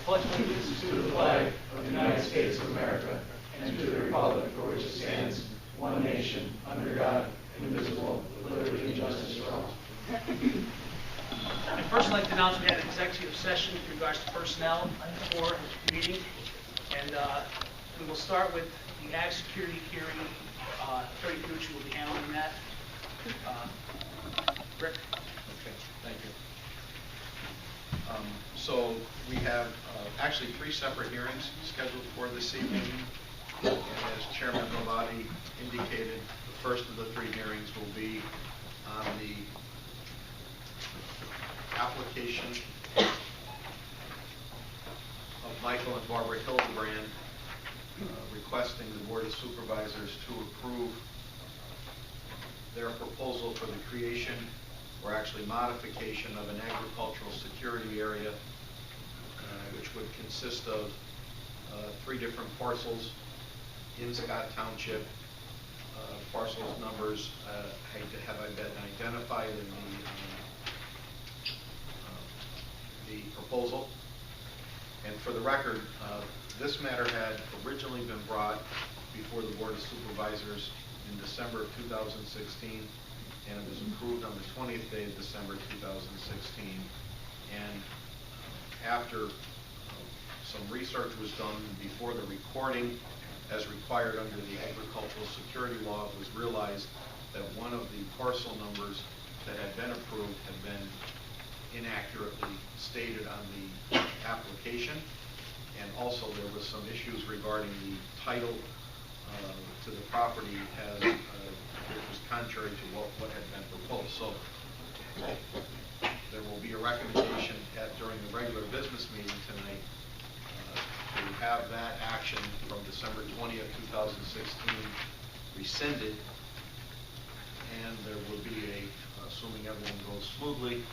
pledge allegiance to the flag of the United States of America and to the republic for which it stands, one nation, under God, indivisible, with liberty and justice for all. I'd first like to announce we had an executive session with regards to personnel for the meeting. And we will start with the ag security hearing. Attorney Fucci will be handling that. Rick? Okay, thank you. So we have actually 3 separate hearings scheduled for this evening. And as Chairman Novati indicated, the first of the 3 hearings will be on the application of Michael and Barbara Hildebrand requesting the Board of Supervisors to approve their proposal for the creation or actually modification of an agricultural security area which would consist of 3 different parcels in Scott Township. Parcels numbers have been identified in the proposal. And for the record, this matter had originally been brought before the Board of Supervisors in December of 2016, and it was approved on the 20th day of December 2016. And after some research was done before the recording, as required under the agricultural security law, it was realized that one of the parcel numbers that had been approved had been inaccurately stated on the application, and also there was some issues regarding the title to the property as it was contrary to what had been proposed. So there will be a recommendation during the regular business meeting tonight to have that action from December 20th, 2016 rescinded, and there will be assuming everything goes smoothly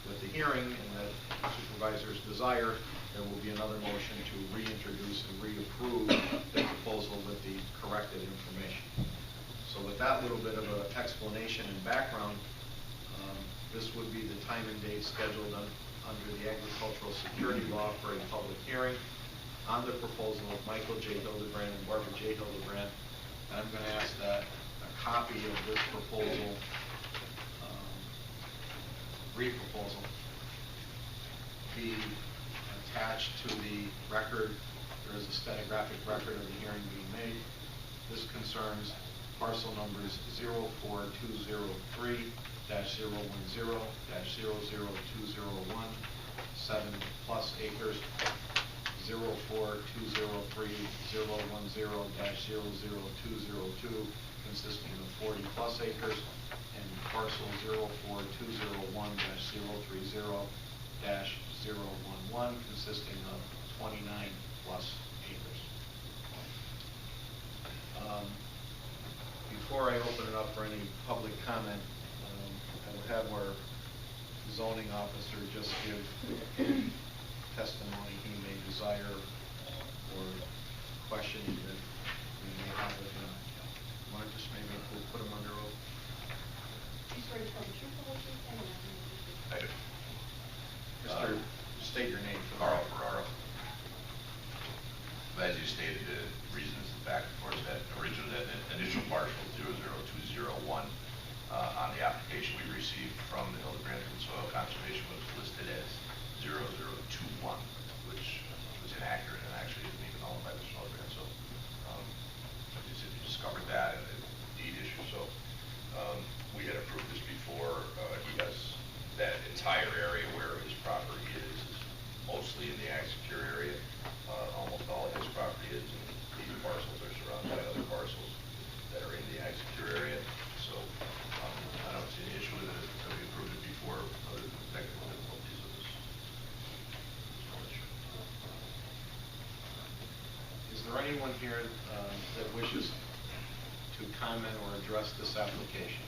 with the hearing and that the supervisor's desire, there will be another motion to reintroduce and reapprove the proposal with the corrected information. So with that little bit of an explanation and background, this would be the time and date scheduled under the agricultural security law for a public hearing on the proposal of Michael J. Hildebrand and Barbara J. Hildebrand. And I'm going to ask that a copy of this proposal, re-proposal, be attached to the record. There is a stenographic record of the hearing being made. This concerns parcel numbers 04203-010-00201, 7+ acres, 04203-010-00202, consisting of 40+ acres, and parcel 04201-030-011, consisting of 29+ acres. Before I open it up for any public comment, I would have our zoning officer just give testimony he may desire or questioning that we may have with him. You want to just maybe we'll put him under oath? I do. Mr. State your name. Carl Ferraro. As you stated, the reason is the fact, of course, that originally that initial partial 00201 on the application we received from the Hildebrand Soil Conservation was listed as 0021, which was inaccurate and actually isn't even owned by the Hildebrand. So you discovered that and the deed issue. So we had approved this before. He has that entire area where his property is mostly in the ag secure area. Almost all of his property is, and these parcels are surrounded by other parcels that are in the ag secure area. So I don't see any issue with it. We approved it before, other than the technical difficulties of this. Is there anyone here that wishes to comment or address this application?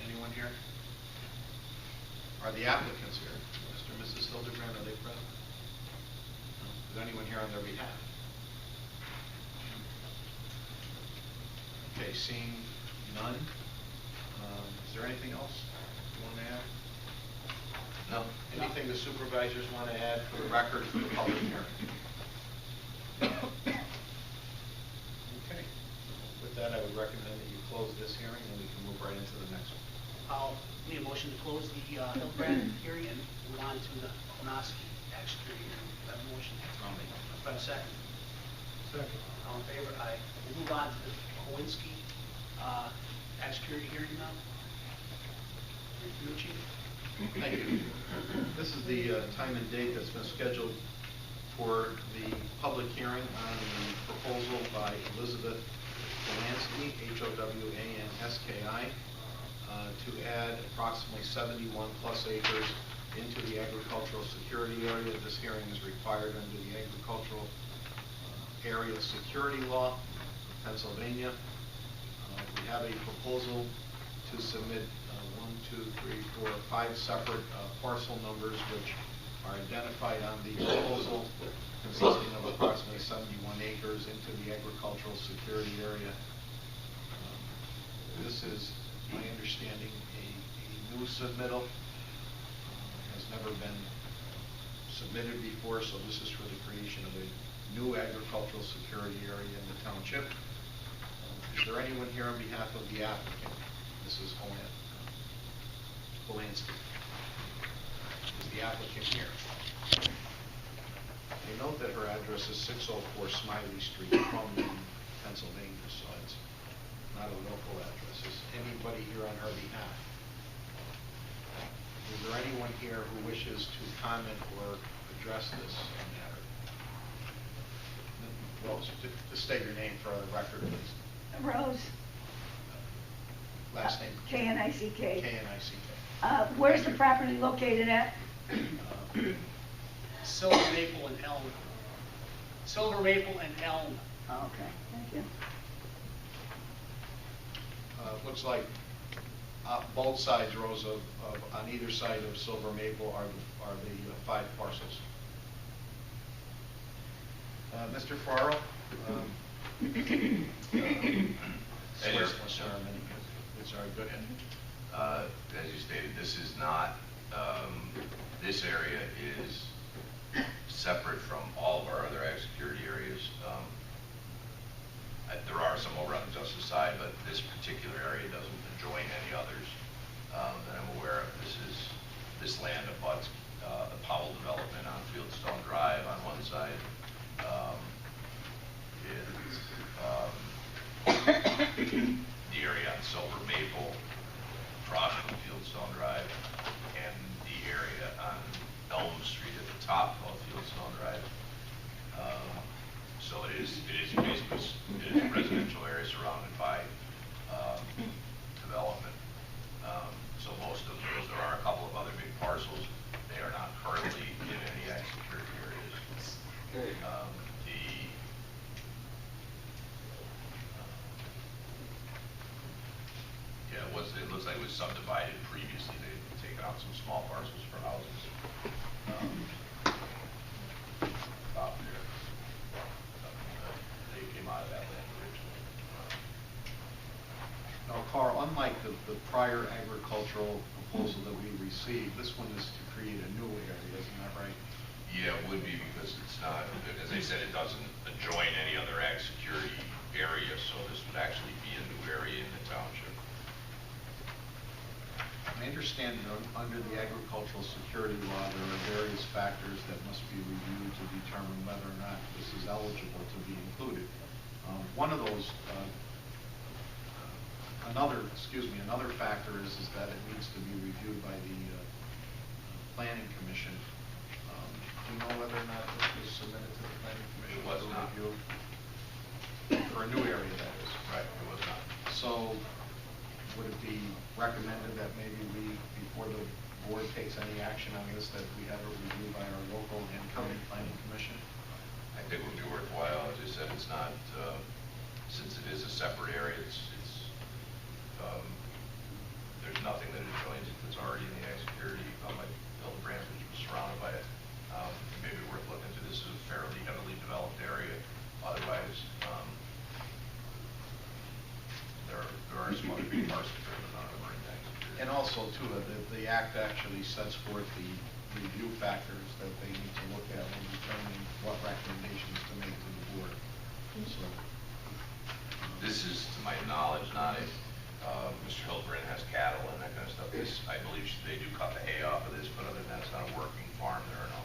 Anyone here? Are the applicants here? Mr. and Mrs. Hildebrand, are they present? Is anyone here on their behalf? Okay, seeing none. Is there anything else you want to add? No? Anything the supervisors want to add for the record for the public hearing? Okay. With that, I would recommend that you close this hearing and we can move right into the next one. I'll need a motion to close the Hildebrand hearing and move on to the Konoski executed hearing. Do I have a motion? I'll make it. Do I have a second? Second. All in favor? Aye. We'll move on to the Kowinski executed hearing now. Chief. Thank you. This is the time and date that's been scheduled for the public hearing on the proposal by Elizabeth Delansky, Howanski, to add approximately 71 plus acres into the agricultural security area. This hearing is required under the agricultural area security law of Pennsylvania. We have a proposal to submit 5 separate parcel numbers which are identified on the proposal, consisting of approximately 71 acres into the agricultural security area. This is, my understanding, a new submittal. Has never been submitted before, so this is for the creation of a new agricultural security area in the township. Is there anyone here on behalf of the applicant? Mrs. Howanski. Is the applicant here? You note that her address is 604 Smiley Street, Crumlin, Pennsylvania, so it's not a local address. Is anybody here on her behalf? Is there anyone here who wishes to comment or address this matter? Well, to state your name for the record, please. Rose. Last name? K-N-I-C-K. K-N-I-C-K. Where's the property located at? Silver Maple and Elm. Silver Maple and Elm. Oh, okay, thank you. Looks like both sides, Rose, on either side of Silver Maple are the 5 parcels. Mr. Farrell? Sorry, go ahead. As you stated, this is not, this area is separate from all of our other ag security areas. There are some over on the justice side, but this particular area doesn't join any others that I'm aware of. This land abuts the Powell development on Fieldstone Drive on one side. The area on Silver Maple, across from Fieldstone Drive, and the area on Elm Street at the top of Fieldstone Drive. So it is basically a residential area surrounded by development. So most of those, there are a couple of other big parcels. They are not currently in any ag security areas. It looks like it was subdivided previously. They've taken out some small parcels for houses. About there. They came out of that land originally. Now, Carl, unlike the prior agricultural proposal that we received, this one is to create a new area, isn't that right? Yeah, it would be, because it's not, as I said, it doesn't adjoin any other ag security area, so this would actually be a new area in the township. I understand that under the agricultural security law, there are various factors that must be reviewed to determine whether or not this is eligible to be included. One of those, another factor is that it needs to be reviewed by the Planning Commission. Do you know whether or not this was submitted to the Planning Commission? It was not. Review? For a new area, that is. Right, it was not. So, would it be recommended that maybe before the board takes any action on this, that we have a review by our local and county planning commission? I think it would be worthwhile. As I said, it's not, since it is a separate area, there's nothing that adjoins it that's already in the ag security, like Hildebrand, which was surrounded by it. It may be worth looking into. This is a fairly heavily developed area. Otherwise, there are some other big parts of it that are not in ag security. And also, too, the act actually actually sets forth the review factors that they need to look at when determining what recommendations to make to the board. So, This is, to my knowledge, not a, Mr. Hildebrand has cattle and that kind of stuff. This, I believe they do cut the hay off of this, but other than that, it's not a working farm there or no.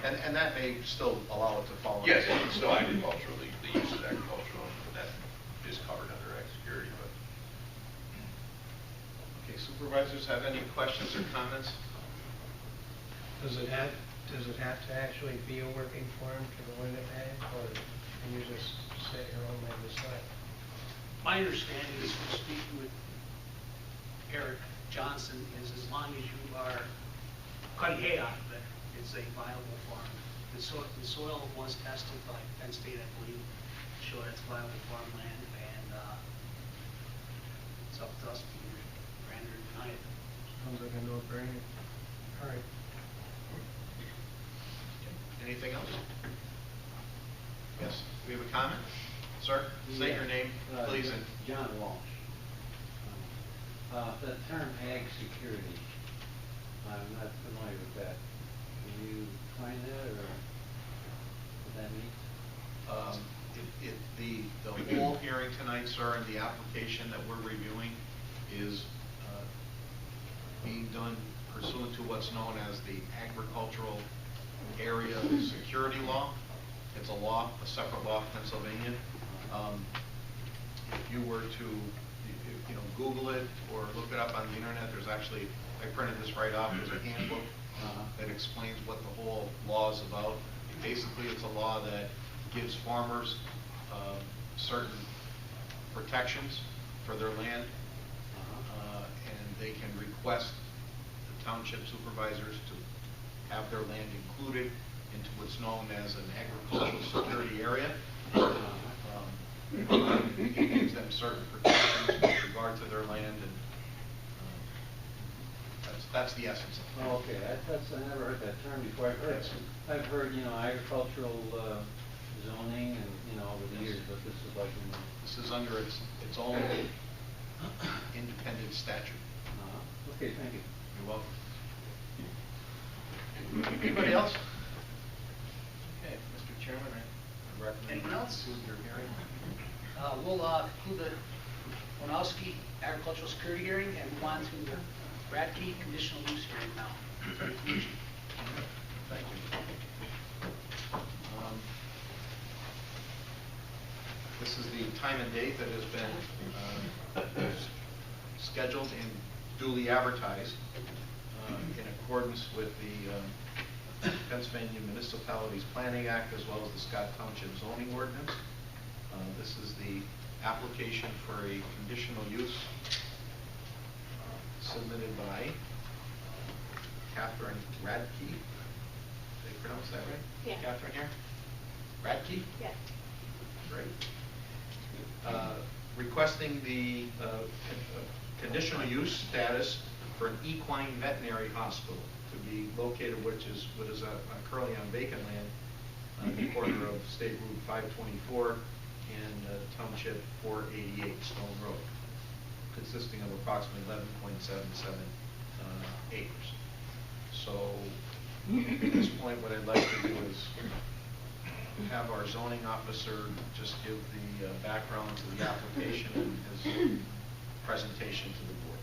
and that may still allow it to fall. Yes, it's still agricultural, the use is agricultural, that is covered under ag security, but. Okay, supervisors have any questions or comments? Does it have to actually be a working farm to go into ag, or can you just set your own way decide? My understanding is from speaking with Eric Johnson is as long as you are cutting hay out of it, it's a viable farm. The soil was tested by Penn State, I believe, showed it's viable farmland, and it's up to us to either grant or deny it. Sounds like a no-brainer. All right. Anything else? Yes, we have a comment? Sir, say your name, please. And John Walsh. The term ag security, I'm not familiar with that. Can you define that, or what that means? The whole hearing tonight, sir, and the application that we're reviewing is being done pursuant to what's known as the Agricultural Area Security Law. It's a law, a separate law of Pennsylvania. If you were to, Google it or look it up on the internet, there's actually, I printed this right off, there's a handbook that explains what the whole law is about. Basically, it's a law that gives farmers certain protections for their land, and they can request the township supervisors to have their land included into what's known as an agricultural security area. It gives them certain protections with regard to their land, and that's the essence of it. Oh, okay, I never heard that term before. I've heard, agricultural zoning and, over the years, but this is like, This is under its own independent statute. Okay, thank you. You're welcome. Anybody else? Okay, Mr. Chairman, I recommend. Anyone else? Conclude your hearing. We'll conclude the Wonowski Agricultural Security hearing and move on to the Radke Conditional Use hearing now. Thank you. This is the time and date that has been scheduled and duly advertised in accordance with the Pennsylvania Municipalities Planning Act as well as the Scott Township zoning ordinance. This is the application for a conditional use submitted by Catherine Radke. Did I pronounce that right? Yeah. Catherine here? Radke? Yes. Great. Requesting the conditional use status for an equine veterinary hospital to be located, what is currently on vacant land on the corner of State Route 524 and Township 488 Stone Road, consisting of approximately 11.77 acres. So at this point, what I'd like to do is have our zoning officer just give the background to the application and his presentation to the board.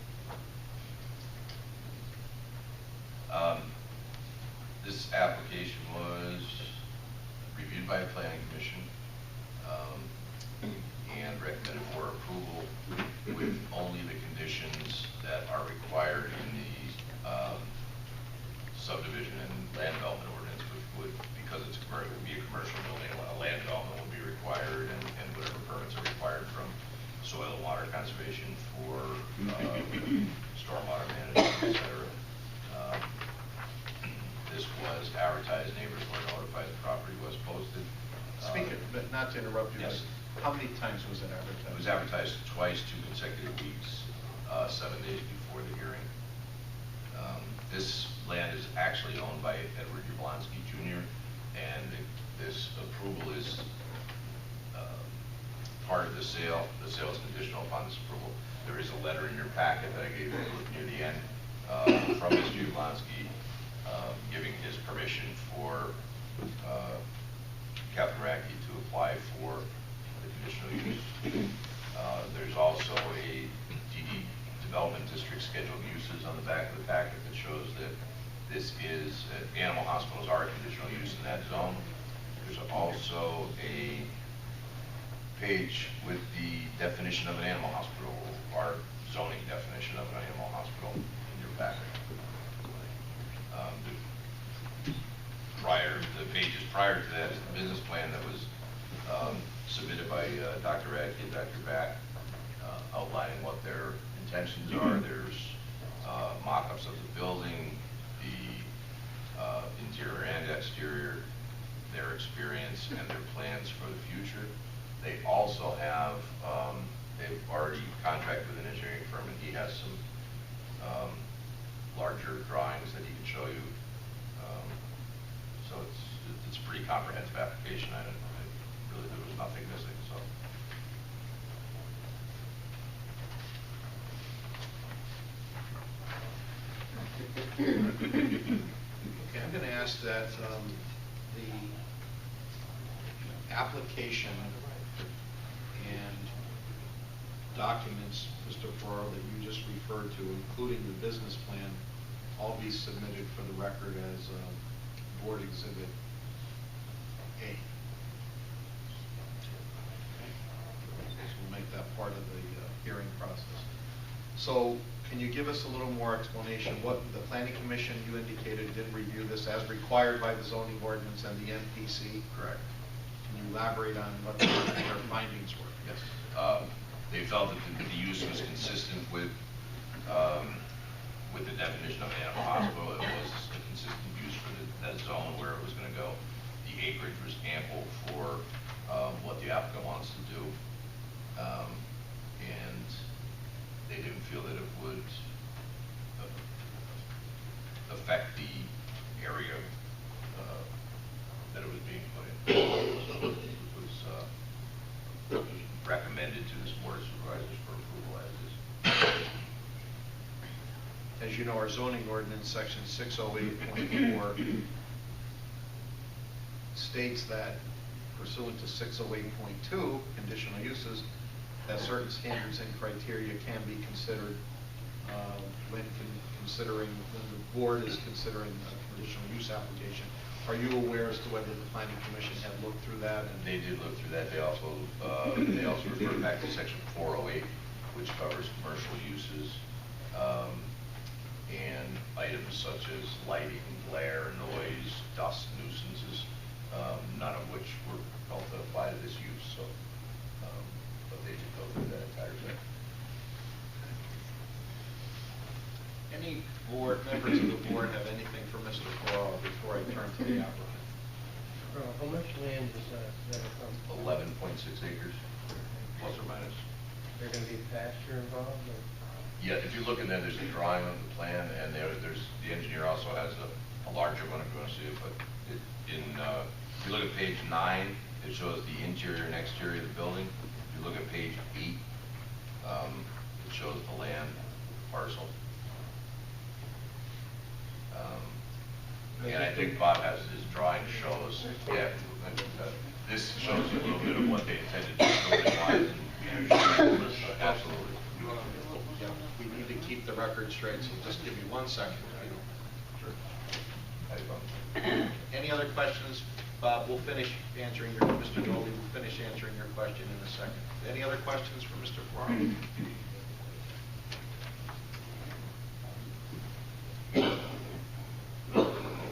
This application was reviewed by the planning commission and recommended for approval with only the conditions that are required in the subdivision and land development ordinance, which would, because it would be a commercial building, a land development would be required, and whatever permits are required from soil and water conservation for stormwater management, et cetera. This was advertised, neighbors were notified, the property was posted. Speaking, but not to interrupt you, Yes. but how many times was it advertised? It was advertised twice, 2 consecutive weeks, 7 days before the hearing. This land is actually owned by Edward Jablonski Jr., and this approval is part of the sale. The sale is conditional upon this approval. There is a letter in your packet that I gave you near the end from Mr. Ublonsky, giving his permission for Captain Radke to apply for the conditional use. There's also a DD Development District scheduled uses on the back of the packet that shows that this is, animal hospitals are a conditional use in that zone. There's also a page with the definition of an animal hospital, our zoning definition of an animal hospital in your packet. The pages prior to that is the business plan that was submitted by Dr. Radke and Dr. Back, outlining what their intentions are. There's mock-ups of the building, the interior and exterior, their experience and their plans for the future. They also have, they've already contracted with an engineering firm, and he has some larger drawings that he can show you. So it's a pretty comprehensive application. Really, there was nothing missing. So. Okay, I'm going to ask that the application and documents, Mr. Ferraro, that you just referred to, including the business plan, all be submitted for the record as Board Exhibit A. Okay. So we'll make that part of the hearing process. So can you give us a little more explanation? What the Planning Commission, you indicated, did review this as required by the zoning ordinance and the NPC? Correct. Can you elaborate on what their findings were? Yes. They felt that the use was consistent with the definition of an animal hospital. It was a consistent use for that zone where it was going to go. The acreage was ample for what the applicant wants to do. And they didn't feel that it would affect the area that it was being put in. So it was recommended to this Board of Supervisors for approval as is. As you know, our zoning ordinance, section 608.4, states that pursuant to 608.2, conditional uses, that certain standards and criteria can be considered when the board is considering a conditional use application. Are you aware as to whether the Planning Commission had looked through that? And they did look through that. They also referred back to section 408, which covers commercial uses and items such as lighting, glare, noise, dust, nuisances, none of which were felt to apply to this use. So, but they did go through that entire thing. any members of the board have anything for Mr. Ferraro before I turn to the applicant? How much land is that from? 11.6 acres, plus or minus. Is there going to be pasture involved? Or? Yeah, if you look in there, there's a drawing of the plan, and there's the engineer also has a larger one if you want to see it. But if you look at page 9, it shows the interior and exterior of the building. If you look at page 8, it shows the land parcel. And I think Bob has his drawing shows. Yeah, this shows you a little bit of what they intended to do. Absolutely. Yeah, we need to keep the record straight, so just give me 1 second. Sure. Any other questions? Bob, we'll finish answering your, Mr. Dolly, we'll finish answering your question in a second. Any other questions for Mr. Ferraro?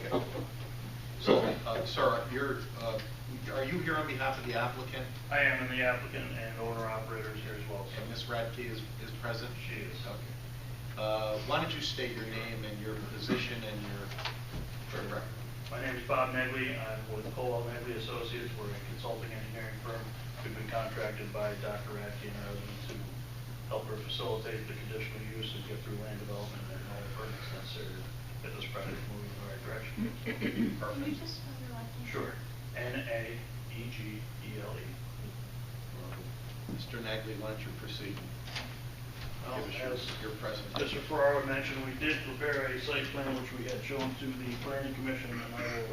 Okay. So, sir, are you here on behalf of the applicant? I am, and the applicant and owner-operator is here as well. And Ms. Radke is present? She is. Okay. Why don't you state your name and your position and your record? My name is Bob Negley. I'm with Colwell Negley Associates. We're a consulting engineering firm. We've been contracted by Dr. Radke and her husband to help her facilitate the conditional use and get through land development and all the permits necessary to get this project moving in the right direction. Perfect. Can you just spell your last name? Sure. N-A-E-G-E-L-E. Mr. Negley, why don't you proceed? Well, give as us your presentation. Mr. Ferraro mentioned, we did prepare a site plan which we had shown to the planning commission, and I will,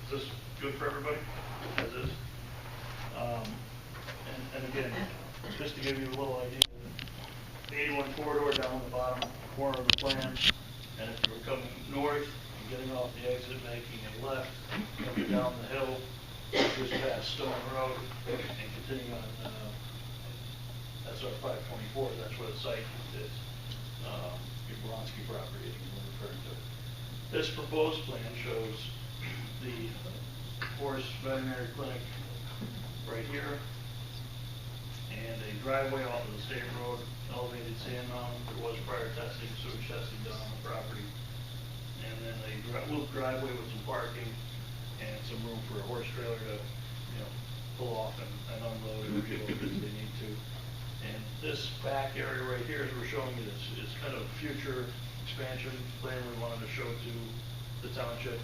is this good for everybody? As is? And again, just to give you a little idea, the 81 corridor down in the bottom corner of the plan, and if you were coming north and getting off the exit, making a left, coming down the hill, just past Stone Road, and continuing on, that's our 524, that's where the site is. Your Blonsky property is what we're referring to. This proposed plan shows the horse veterinary clinic right here, and a driveway off of the state road, elevated sand mound. There was prior testing, sewage testing done on the property. And then a little driveway with some parking and some room for a horse trailer to, pull off and unload and reload as they need to. And this back area right here, as we're showing you, is kind of future expansion plan we wanted to show to the township.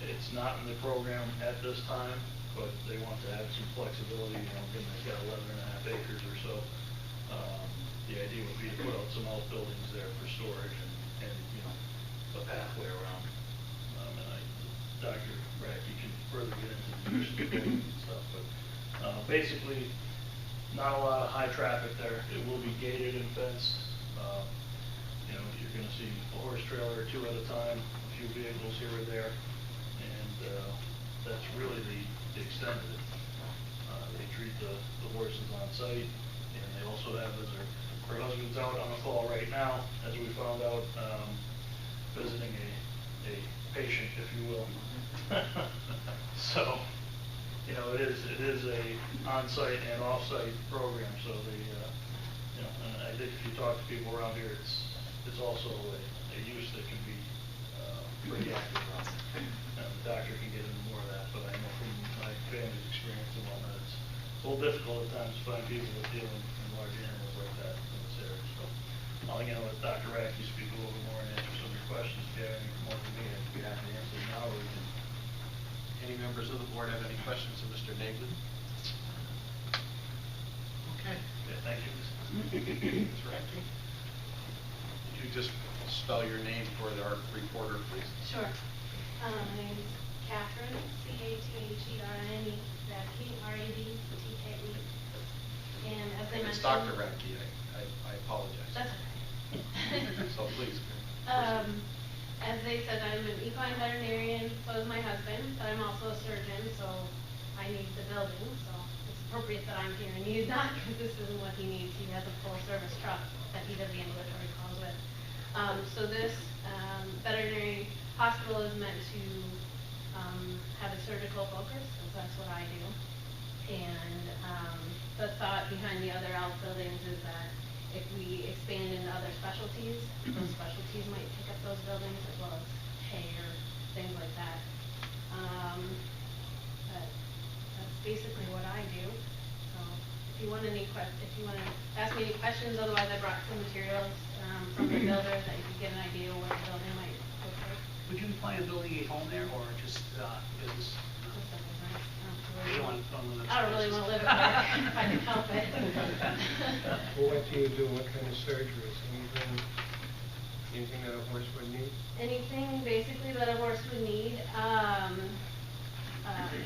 It's not in the program at this time, but they want to have some flexibility, given they've got 11.5 acres or so. The idea would be to put out some outbuildings there for storage and a pathway around. Dr. Radke can further get into the use of the building and stuff, but basically, not a lot of high traffic there. It will be gated and fenced. You're going to see a horse trailer or two at a time, a few vehicles here or there, and that's really the extent of it. They treat the horses on site, and they also have, as her husband's out on a call right now, as we found out, visiting a patient, if you will. So, it is a on-site and off-site program. So and I think if you talk to people around here, it's also a use that can be pretty active on. The doctor can get into more of that, but I know from my family's experience and whatnot, it's a little difficult at times to find people that deal in large animals like that in this area. So I'll let Dr. Radke speak a little bit more and answer some of your questions. If you have any more for me, I'd be happy to answer them now, or we can. Any members of the board have any questions of Mr. Nagley? Okay. Yeah, thank you. Ms. Radke? Could you just spell your name for our reporter, please? Sure. My name is Catherine, C-A-T-H-E-R-N-E, Radke, R-A-D-T-K-E. And as I mentioned... It's Dr. Radke. I apologize. That's okay. So please. As they said, I'm an equine veterinarian, so is my husband, but I'm also a surgeon, so I need the building, so it's appropriate that I'm here, and he's not, because this isn't what he needs. He has a full-service truck that he does the ambulatory calls with. So this veterinary hospital is meant to have a surgical focus, because that's what I do. And the thought behind the other outbuildings is that if we expand into other specialties, those specialties might pick up those buildings as well as hay or things like that. But that's basically what I do. So if you want to ask me any questions, otherwise I brought some materials from the builder that you could get an idea of where the building might look like. Would you be planning on building a home there or just business? I don't really want to live there if I can help it. Well, what do you do? What kind of surgeries? Anything that a horse would need? Anything basically that a horse would need.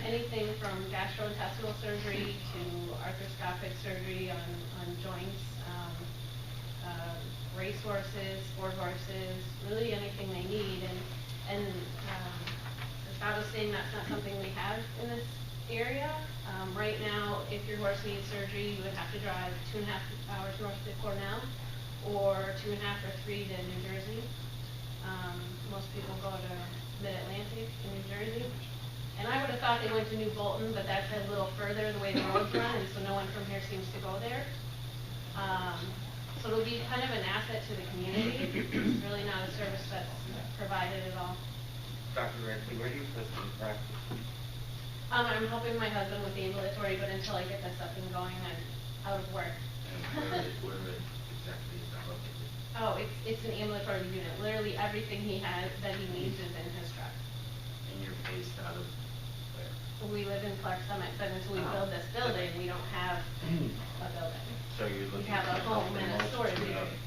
Anything from gastrointestinal surgery to arthroscopic surgery on joints, race horses, sport horses, really anything they need. And as Bob was saying, that's not something we have in this area. Right now, if your horse needs surgery, you would have to drive 2.5 hours north to Cornell, or 2.5 or 3 to New Jersey. Most people go to Mid-Atlantic in New Jersey. And I would have thought they went to New Bolton, but that's a little further the way the roads run, and so no one from here seems to go there. So it'll be kind of an asset to the community. It's really not a service that's provided at all. Dr. Radke, where do you physically practice? I'm helping my husband with the ambulatory, but until I get this up and going, I'm out of work. And where exactly is that located? Oh, it's an ambulatory unit. Literally everything he has that he needs is in his truck. And you're based out of where? We live in Clark Summit, but until we build this building, we don't have a building. So you're We looking have a to help home and a promote storage to unit.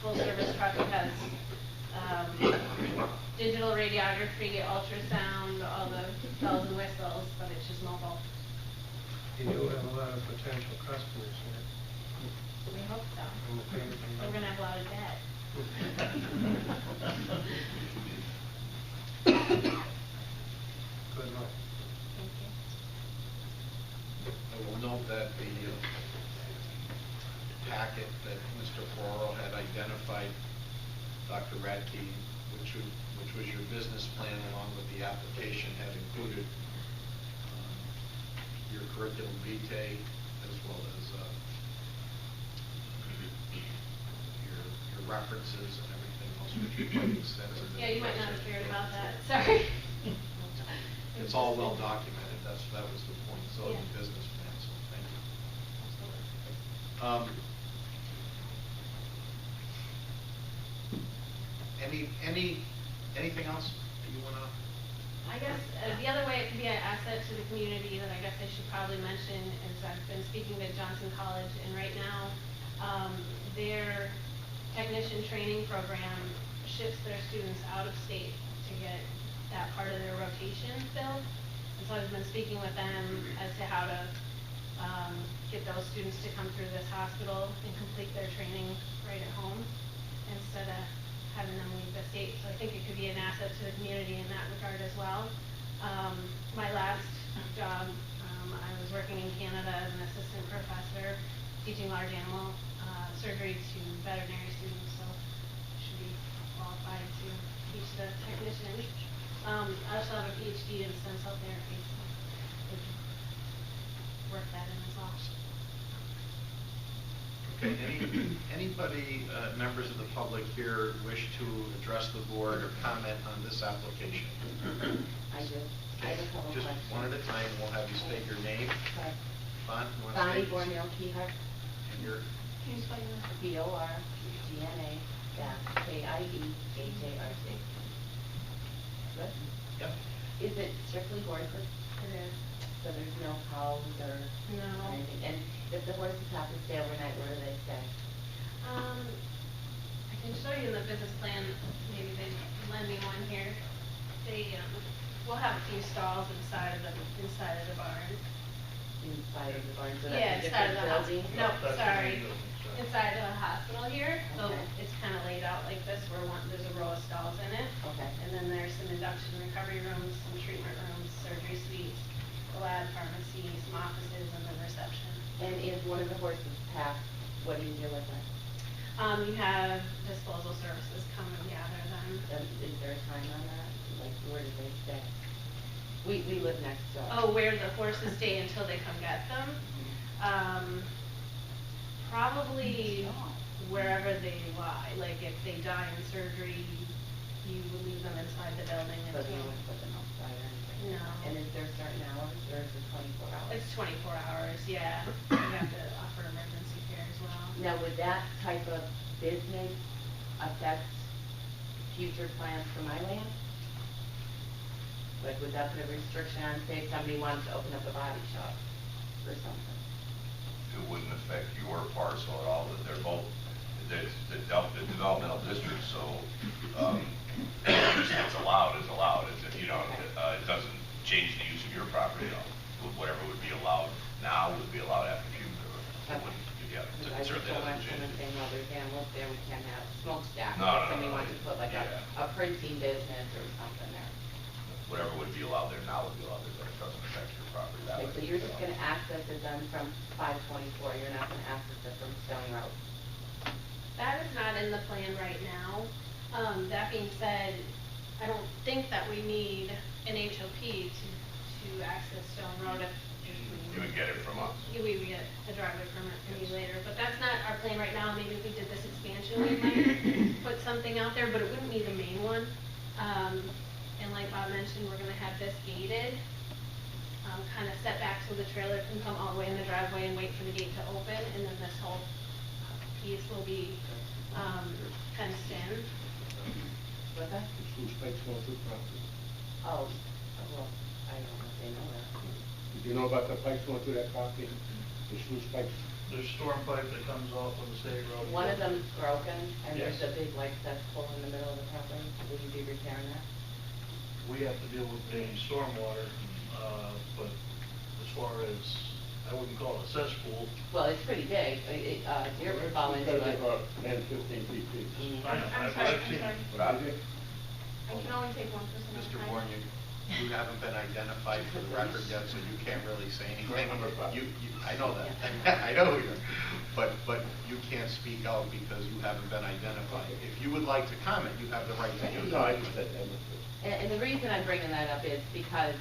full-service truck. It has digital radiography, ultrasound, all the bells and whistles, but it's just mobile. You do have a lot of potential customers here. We hope so. in the future. We're gonna have a lot of debt. Good luck. Thank you. I will note that the packet that Mr. Ferraro had identified, Dr. Radke, which was your business plan along with the application, had included your curriculum vitae as well as your references and everything else, which you quite extensive. Yeah, you might not have cared about that, sorry. It's all well documented, that was the point, so Yeah. the business plan, so thank you. Anything else that you want to? I guess the other way it could be an asset to the community that I guess I should probably mention is I've been speaking to Johnson College, and right now their technician training program ships their students out of state to get that part of their rotation filled. And so I've been speaking with them as to how to get those students to come through this hospital and complete their training right at home instead of having them leave the state. So I think it could be an asset to the community in that regard as well. My last job, I was working in Canada as an assistant professor teaching large animal surgery to veterinary students, so I should be qualified to teach the technician. I also have a PhD in stem cell therapy, so we can work that in as well. Okay, anybody, members of the public here wish to address the board or comment on this application? I do. I have a couple Just questions. one at a time, we'll have you state your name. Okay. You wanna Bonnie state- Borneo Keyhart, And your, Can you spell your name? BORGNA-KIEHART. Good? yep, Is it strictly horses? It is. So there's no cows or No. anything? And if the horses have to stay overnight, where do they stay? I can show you in the business plan, maybe they lend me one here. They, we'll have a few stalls inside of the barn. Inside of the barn, so Yeah, that's a inside of different the building? hospital. No, That's the sorry. main building, sorry. Inside of the hospital here, so Okay. it's kind of laid out like this, where there's a row of stalls in it. Okay. And then there's some induction recovery rooms, some treatment rooms, surgery suites, a lab, pharmacy, some offices, and then reception. And if one of the horses passed, what do you do with it? You have disposal services come and gather them. Is there a time on that? Like, where do they stay? We live next door. Oh, where the horses stay until they come get them? Probably wherever they lie. Like if they die in surgery, you would leave them inside the building So until. you wouldn't put them outside or anything? No. And is there certain hours or is it 24 hours? It's 24 hours, yeah. You have to offer emergency care as well. Now, would that type of business affect future plans for my land? Like, would that put a restriction on, say, if somebody wanted to open up a body shop or something? It wouldn't affect your parcel at all, that they're both, the developmental district, so, it's allowed is allowed. It's, it doesn't change the use of your property at all. Whatever would be allowed now would be allowed after you, yeah, Because it I just certainly don't want doesn't change. someone saying, well, there's animals there, we can't have smokestacks. No, If somebody no, wants to put like yeah. a printing business or something there. Whatever would be allowed there now would be allowed there, but it doesn't affect your property that Okay, way. so you're just gonna access it then from 524, you're not gonna access it from Stone Road? That is not in the plan right now. That being said, I don't think that we need an HOP to access Stone Road if You would get it from us. we would get a driveway permit from you later, but that's not our plan right now. Maybe if we did this expansion, we might put something out there, but it wouldn't be the main one. And like Bob mentioned, we're gonna have this gated, kind of set back so the trailer can come all the way in the driveway and wait for the gate to open, and then this whole piece will be, fenced in. What's that? Sluice pipes going through property. Oh, well, I don't know if they know that. Did you know about the pipes going through that property? The sluice pipes? there's storm pipe that comes off on the state road. One of them is broken, and there's Yes. a big like cesspool in the middle of the property. Will you be repairing that? We have to deal with the stormwater, but as far as, I wouldn't call it a cesspool. Well, it's pretty big. Deer could fall into Because it. of our 10, 15 feet deep. I know, I'm I've sorry, seen I'm it. sorry. But I, I can only take one person at a Mr. time. Bourne, you haven't been identified for the record yet, so you can't really say anything. Number five. I know that. I know you, but you can't speak out because you haven't been identified. If you would like to comment, you have the right to do No, I that. just said that. And the reason I'm bringing that up is because,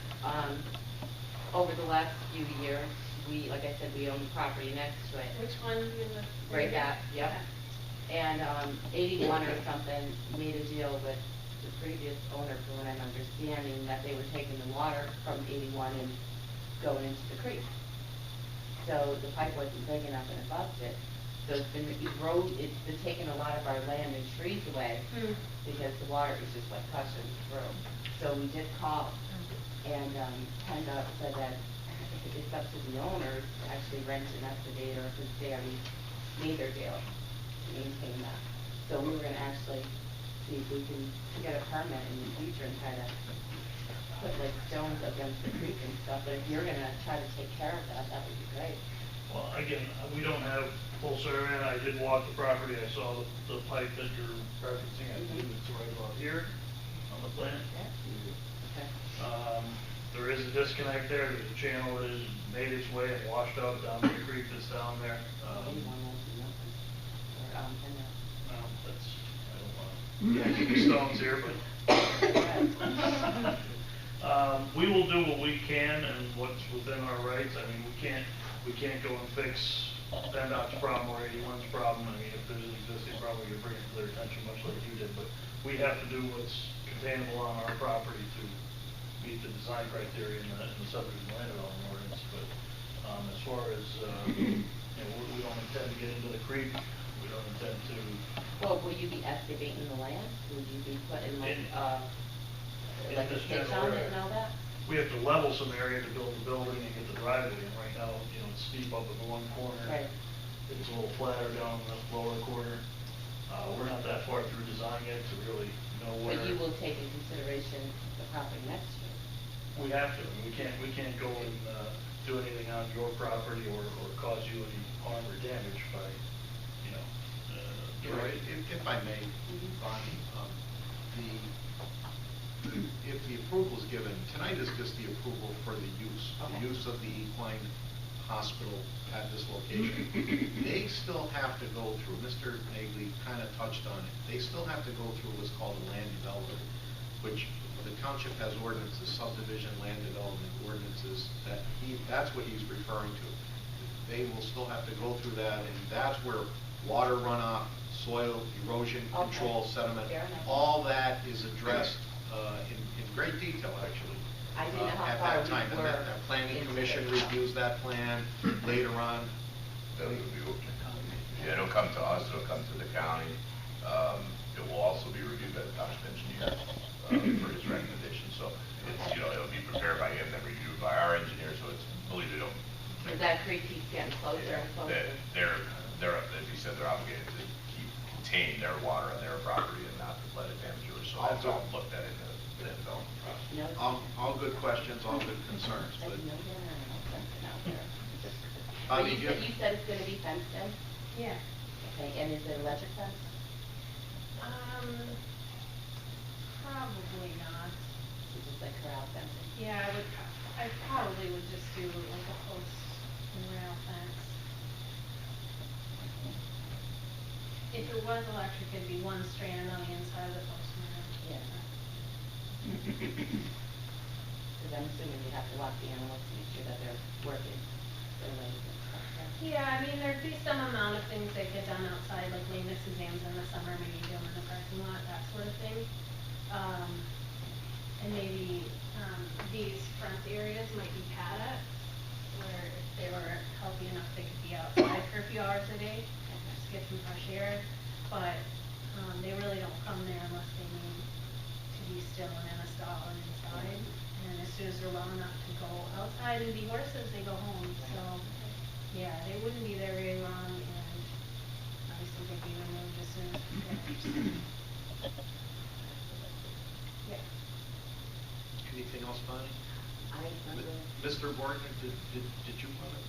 over the last few years, we, like I said, we own the property next to it. Which one do you live? Right back, yep. Okay. And 81 or something made a deal with the previous owner, from what I'm understanding, that they were taking the water from 81 and going into the creek. So the pipe wasn't big enough and it busted. So it's been taking a lot of our land and trees away because the water is just like gushing through. So we did call, and PennDOT said that it's up to the owners to actually rent an excavator because they already made their deal to maintain that. So we were gonna actually see if we can get a permit in the future and try to put like stones against the creek and stuff. But if you're gonna try to take care of that, that would be great. Well, again, we don't have full survey, and I did walk the property, I saw the pipe that you're referencing, I believe it's right about here on the plan. Okay. There is a disconnect there, there's a channel that has made its way and washed out down to the creek that's down there. 81 won't do nothing. Or, PennDOT. No, that's, I don't want to kick stones here, but we will do what we can and what's within our rights. I mean, we can't go and fix PennDOT's problem or 81's problem. I mean, if there's an existing problem, we can bring it to their attention, much like you did. But we have to do what's containable on our property to meet the design criteria in the subdivision land development ordinance. But as far as, we don't intend to get into the creek. We don't intend to. Well, will you be excavating the land? Will you be putting like a this pitch general on it area. and all that? We have to level some area to build the building and get the driveway in. Right now, it's steep up in the one corner. Right. It's a little flatter down in the lower corner. We're not that far through design yet to really know where. But you will take in consideration the property next to you. We have to. We can't go and do anything on your property or cause you any harm or damage by, If I may, Bonnie, if the approval is given, tonight is just the approval for the use of the equine hospital at this location. They still have to go through, Mr. Nagley kind of touched on it, they still have to go through what's called a land development, which the township has ordinances, subdivision land development ordinances, that's what he's referring to. They will still have to go through that, and that's where water runoff, soil erosion control, sediment, all that is addressed in great detail, actually. I didn't know how at far that we time. And were that planning into commission it. reviews that plan later on. They'll review it. Yeah, it'll come to us, it'll come to the county. It will also be reviewed by the township engineer for his recommendation. So it's, it'll be prepared by him, then reviewed by our engineer. So it's, believe it or not. Because that creek keeps getting closer and closer. They're, as you said, they're obligated to contain their water on their property and not to let it damage yours. So that's all looked at in the development process. No, All good questions, all good concerns, I but know there are no fencing out there. I But mean, you said it's gonna be fenced in? Yeah. Okay, and is it electric fence? Probably not. So just like corral fencing? Yeah, I probably would just do like a post and rail fence. If it was electric, it'd be one strand on the inside of the post and rail. Yeah. Because I'm assuming you have to walk the animals to make sure that they're working their legs and stuff, right? Yeah, I mean, there'd be some amount of things that get done outside, like maintenance exams in the summer, maybe do them in the parking lot, that sort of thing. And maybe, these front areas might be paddocks, where if they were healthy enough, they could be outside for a few hours a day, just to get some fresh air. But, they really don't come there unless they need to be still and in a stall and inside. And as soon as they're well enough to go outside and be horses, they go home, so. Yeah, they wouldn't be there very long, and obviously they'd be removed as soon as prepared. Yeah. Anything else, Bonnie? I, Mr. Gordon, did you want to?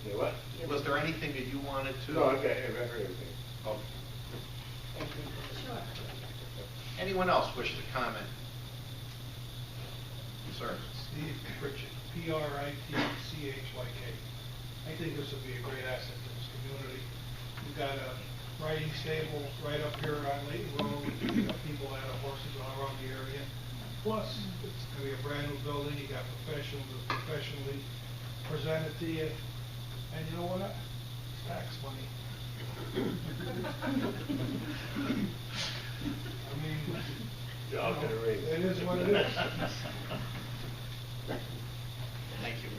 Yeah, what? Was there anything that you wanted to? No, okay, I've heard everything. Oh. Sure. Anyone else wish to comment? Sir? Steve Pritchett, Pritchyk. I think this would be a great asset to this community. We've got a riding stable right up here on Layton Road. We've got people that have horses all around the area. Plus, it's gonna be a brand new building. You got professionals that professionally present it to you. And you know what? It's tax money. I mean, You're all gonna raise. it is what it is. Thank you.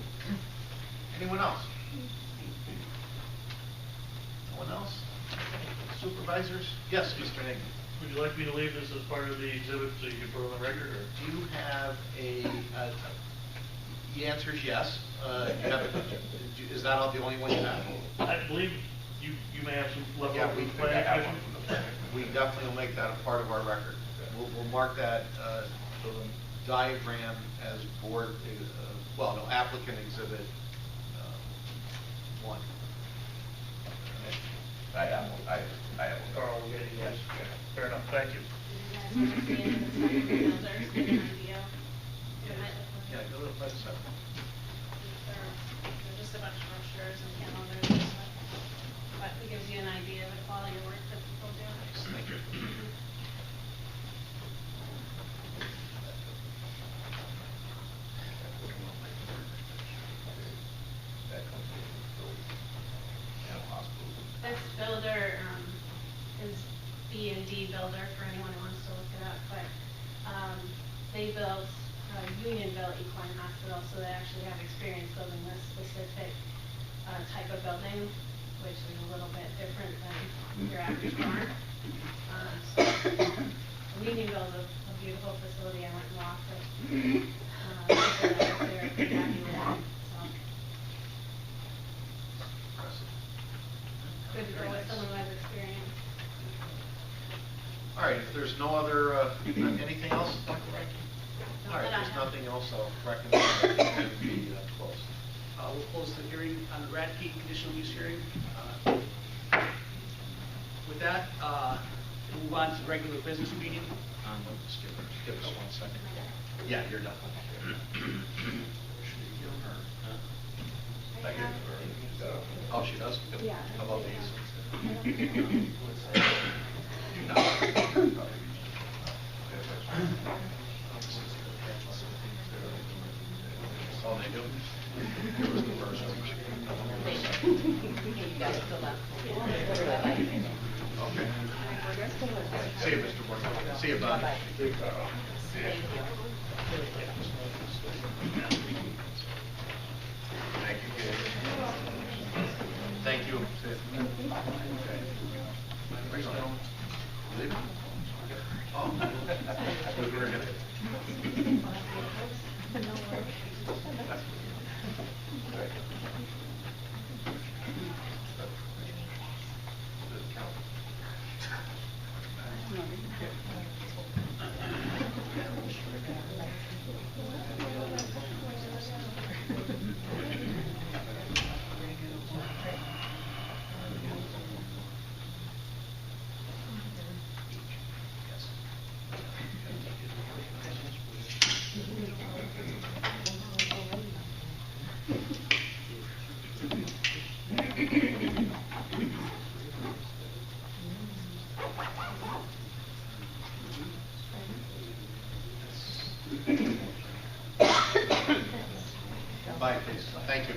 Anyone else? No one else? Supervisors? Yes, Mr. Hagan. Would you like me to leave this as part of the exhibit so you can put it on the record, or? Do you have the answer is yes. You have is that the only one you have? I believe you may have some Yeah, leftover we planning have commission. one from the planning. We definitely will make that a part of our record. We'll mark that diagram as board, applicant exhibit 1. I have one. I have one. Carl, we'll get it, yes. Fair enough, thank you. You guys want to see it in the second builders, get an idea what it might look like. Yeah, go to the website. They're just a bunch of brochures and calendars and stuff. But it gives you an idea of the quality of work that people do. Thank you. This builder is B&D Builder for anyone who wants to look it up, but they built Unionville Equine Hospital, so they actually have experience building this specific type of building, which is a little bit different than your average barn. Unionville is a beautiful facility. I went and walked it. They're pretty happy with it. So. Good to go with someone who has experience. All right, if there's no other, anything else, Dr. Rankin? Not All right, that I if there's have. nothing else, I'll recommend that it be closed. We'll close the hearing on the Radke conditional use hearing. With that, we'll move on to the regular business meeting. Just give us 1 second. Yeah, you're done. I have- Oh, she does? Good. Yeah. How about these? Oh, they do? It was the first one. you guys fill out. Okay. See you, Mr. Morgan. See you, Bonnie. Bye-bye. Big Carl. Thank you. Thank you. Thank you. Where you going? Leaving? Oh. We were gonna. Bye, please. Thank you.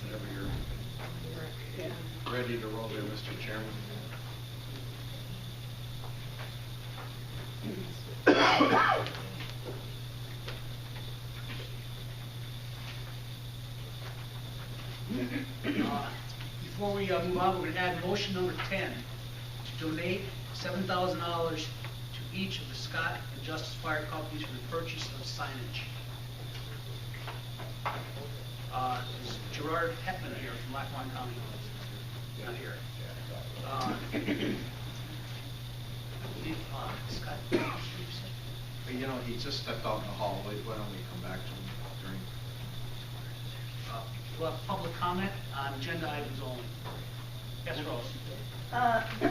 Whenever you're ready to roll there, Mr. Chairman. Before we move on, we're going to add motion number 10 to donate $7,000 to each of the Scott and Justice Fire Companies for the purchase of signage. Is Gerard Hetman here from Lackawanna County? Not here. I believe Scott. You know, he just stepped out in the hallway. Why don't we come back to him during? We'll have public comment on agenda items only. Yes, Rose.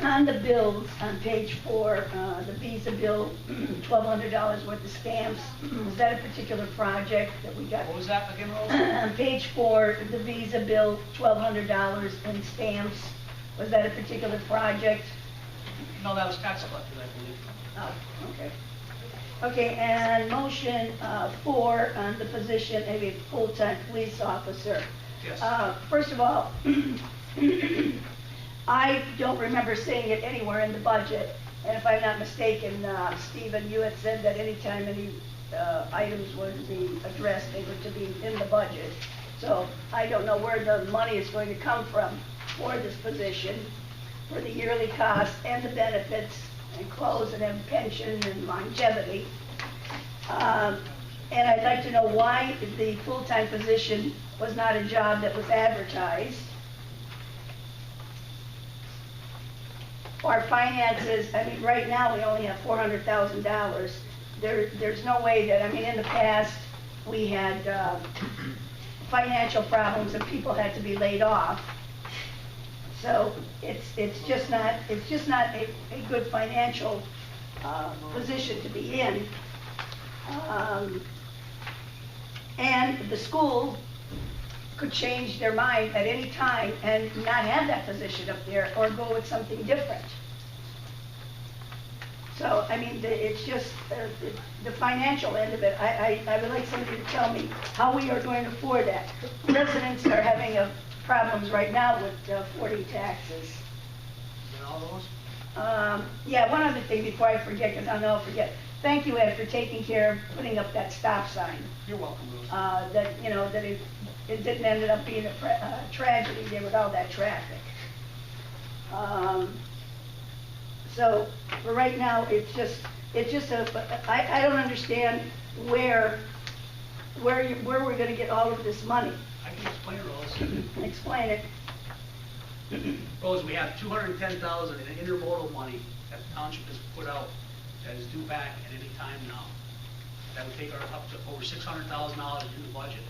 On the bills, on page 4, the Visa bill, $1,200 worth of stamps. Was that a particular project that we got? What was that again, Rose? On page 4, the Visa bill, $1,200 in stamps. Was that a particular project? No, that was tax collected, I believe. Oh, okay. Okay, and motion 4 on the position of a full-time police officer. Yes. First of all, I don't remember seeing it anywhere in the budget. And if I'm not mistaken, Stephen, you had said that anytime any items were to be addressed, they were to be in the budget. So I don't know where the money is going to come from for this position, for the yearly costs and the benefits and clothes and pension and longevity. And I'd like to know why the full-time position was not a job that was advertised. Our finances, I mean, right now we only have $400,000. There's no way that, I mean, in the past we had financial problems and people had to be laid off. So it's just not a good financial position to be in. And the school could change their mind at any time and not have that position up there or go with something different. So, I mean, it's just the financial end of it. I would like somebody to tell me how we are going to afford that. Residents are having problems right now with 40 taxes. Is that all those? Yeah, one other thing before I forget, because I know I'll forget. Thank you, Ed, for taking care of putting up that stop sign. You're welcome, Rose. That, you know, that it didn't end up being a tragedy there with all that traffic. So for right now, it's just I don't understand where we're going to get all of this money. I can explain it, Rose. Explain it. Rose, we have $210,000 in intermodal money that the township has put out that is due back at any time now. That would take our up to over $600,000 in the budget.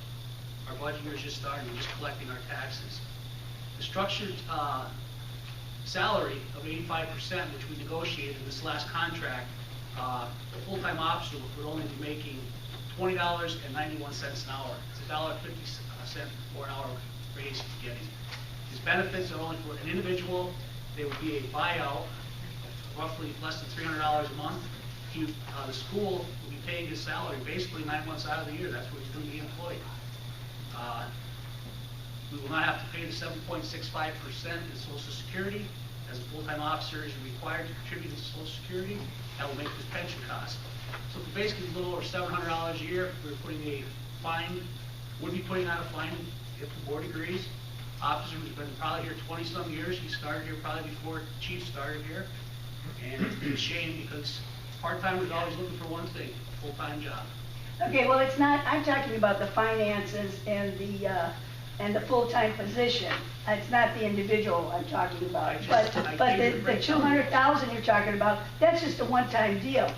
Our budget year is just starting, we're just collecting our taxes. The structured salary of 85%, which we negotiated in this last contract, the full-time officer would only be making $20.91 an hour. It's $1.50 for an hour raise he's getting. His benefits are only for an individual. They would be a buyout, roughly less than $300 a month. The school will be paying his salary basically 9 months out of the year. That's where he's going to be employed. We will not have to pay the 7.65% in Social Security, as a full-time officer is required to contribute to Social Security. That will make his pension cost. So for basically a little over $700 a year, we're putting a fine, would be putting on a fine if the board agrees. Officer who's been probably here 20-some years. He started here probably before Chief started here. And it's a shame because part-timers are always looking for one thing, a full-time job. Okay, well, it's not, I'm talking about the finances and the full-time position. It's not the individual I'm talking about. But the 200,000 you're talking about, that's just a one-time deal.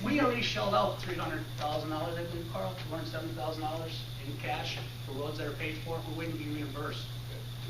We already shelled out $300,000, I believe, Carl, $270,000 in cash for roads that are paid for. We're waiting to be reimbursed.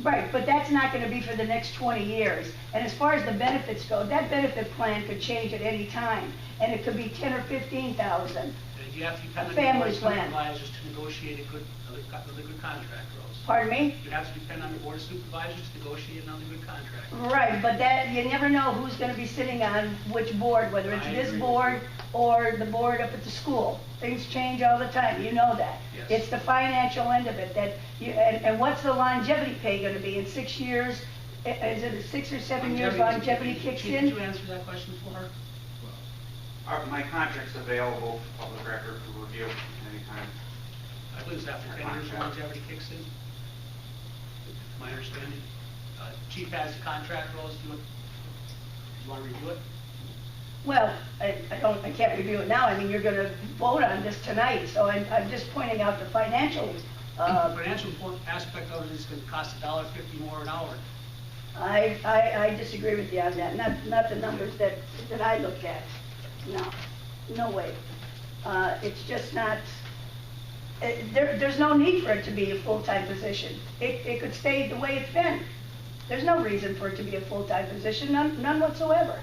Right, but that's not going to be for the next 20 years. And as far as the benefits go, that benefit plan could change at any time, and it could be 10 or 15,000. You have to depend on family the board of plan. supervisors to negotiate another good contract, Rose. Pardon me? You have to depend on the board of supervisors to negotiate another good contract. Right, but that, you never know who's going to be sitting on which board, whether it's I this agree board or the board up at the school. Things change all the time, you know that. Yes. It's the financial end of it that you, and what's the longevity pay going to be in 6 years? Is it a 6 or 7 years longevity kicks Did in? you answer that question for her? My contract's available for public record for review anytime. I believe it's after 10 years longevity kicks in. my understanding. Chief has the contract, Rose, do you want to review it? Well, I can't review it now. I mean, you're gonna vote on this tonight, so I'm just pointing out the financial, The financial aspect of it is going to cost $1.50 more an hour. I disagree with you on that, not the numbers that I look at. No way. It's just not, there's no need for it to be a full-time position. It could stay the way it's been. There's no reason for it to be a full-time position, none whatsoever.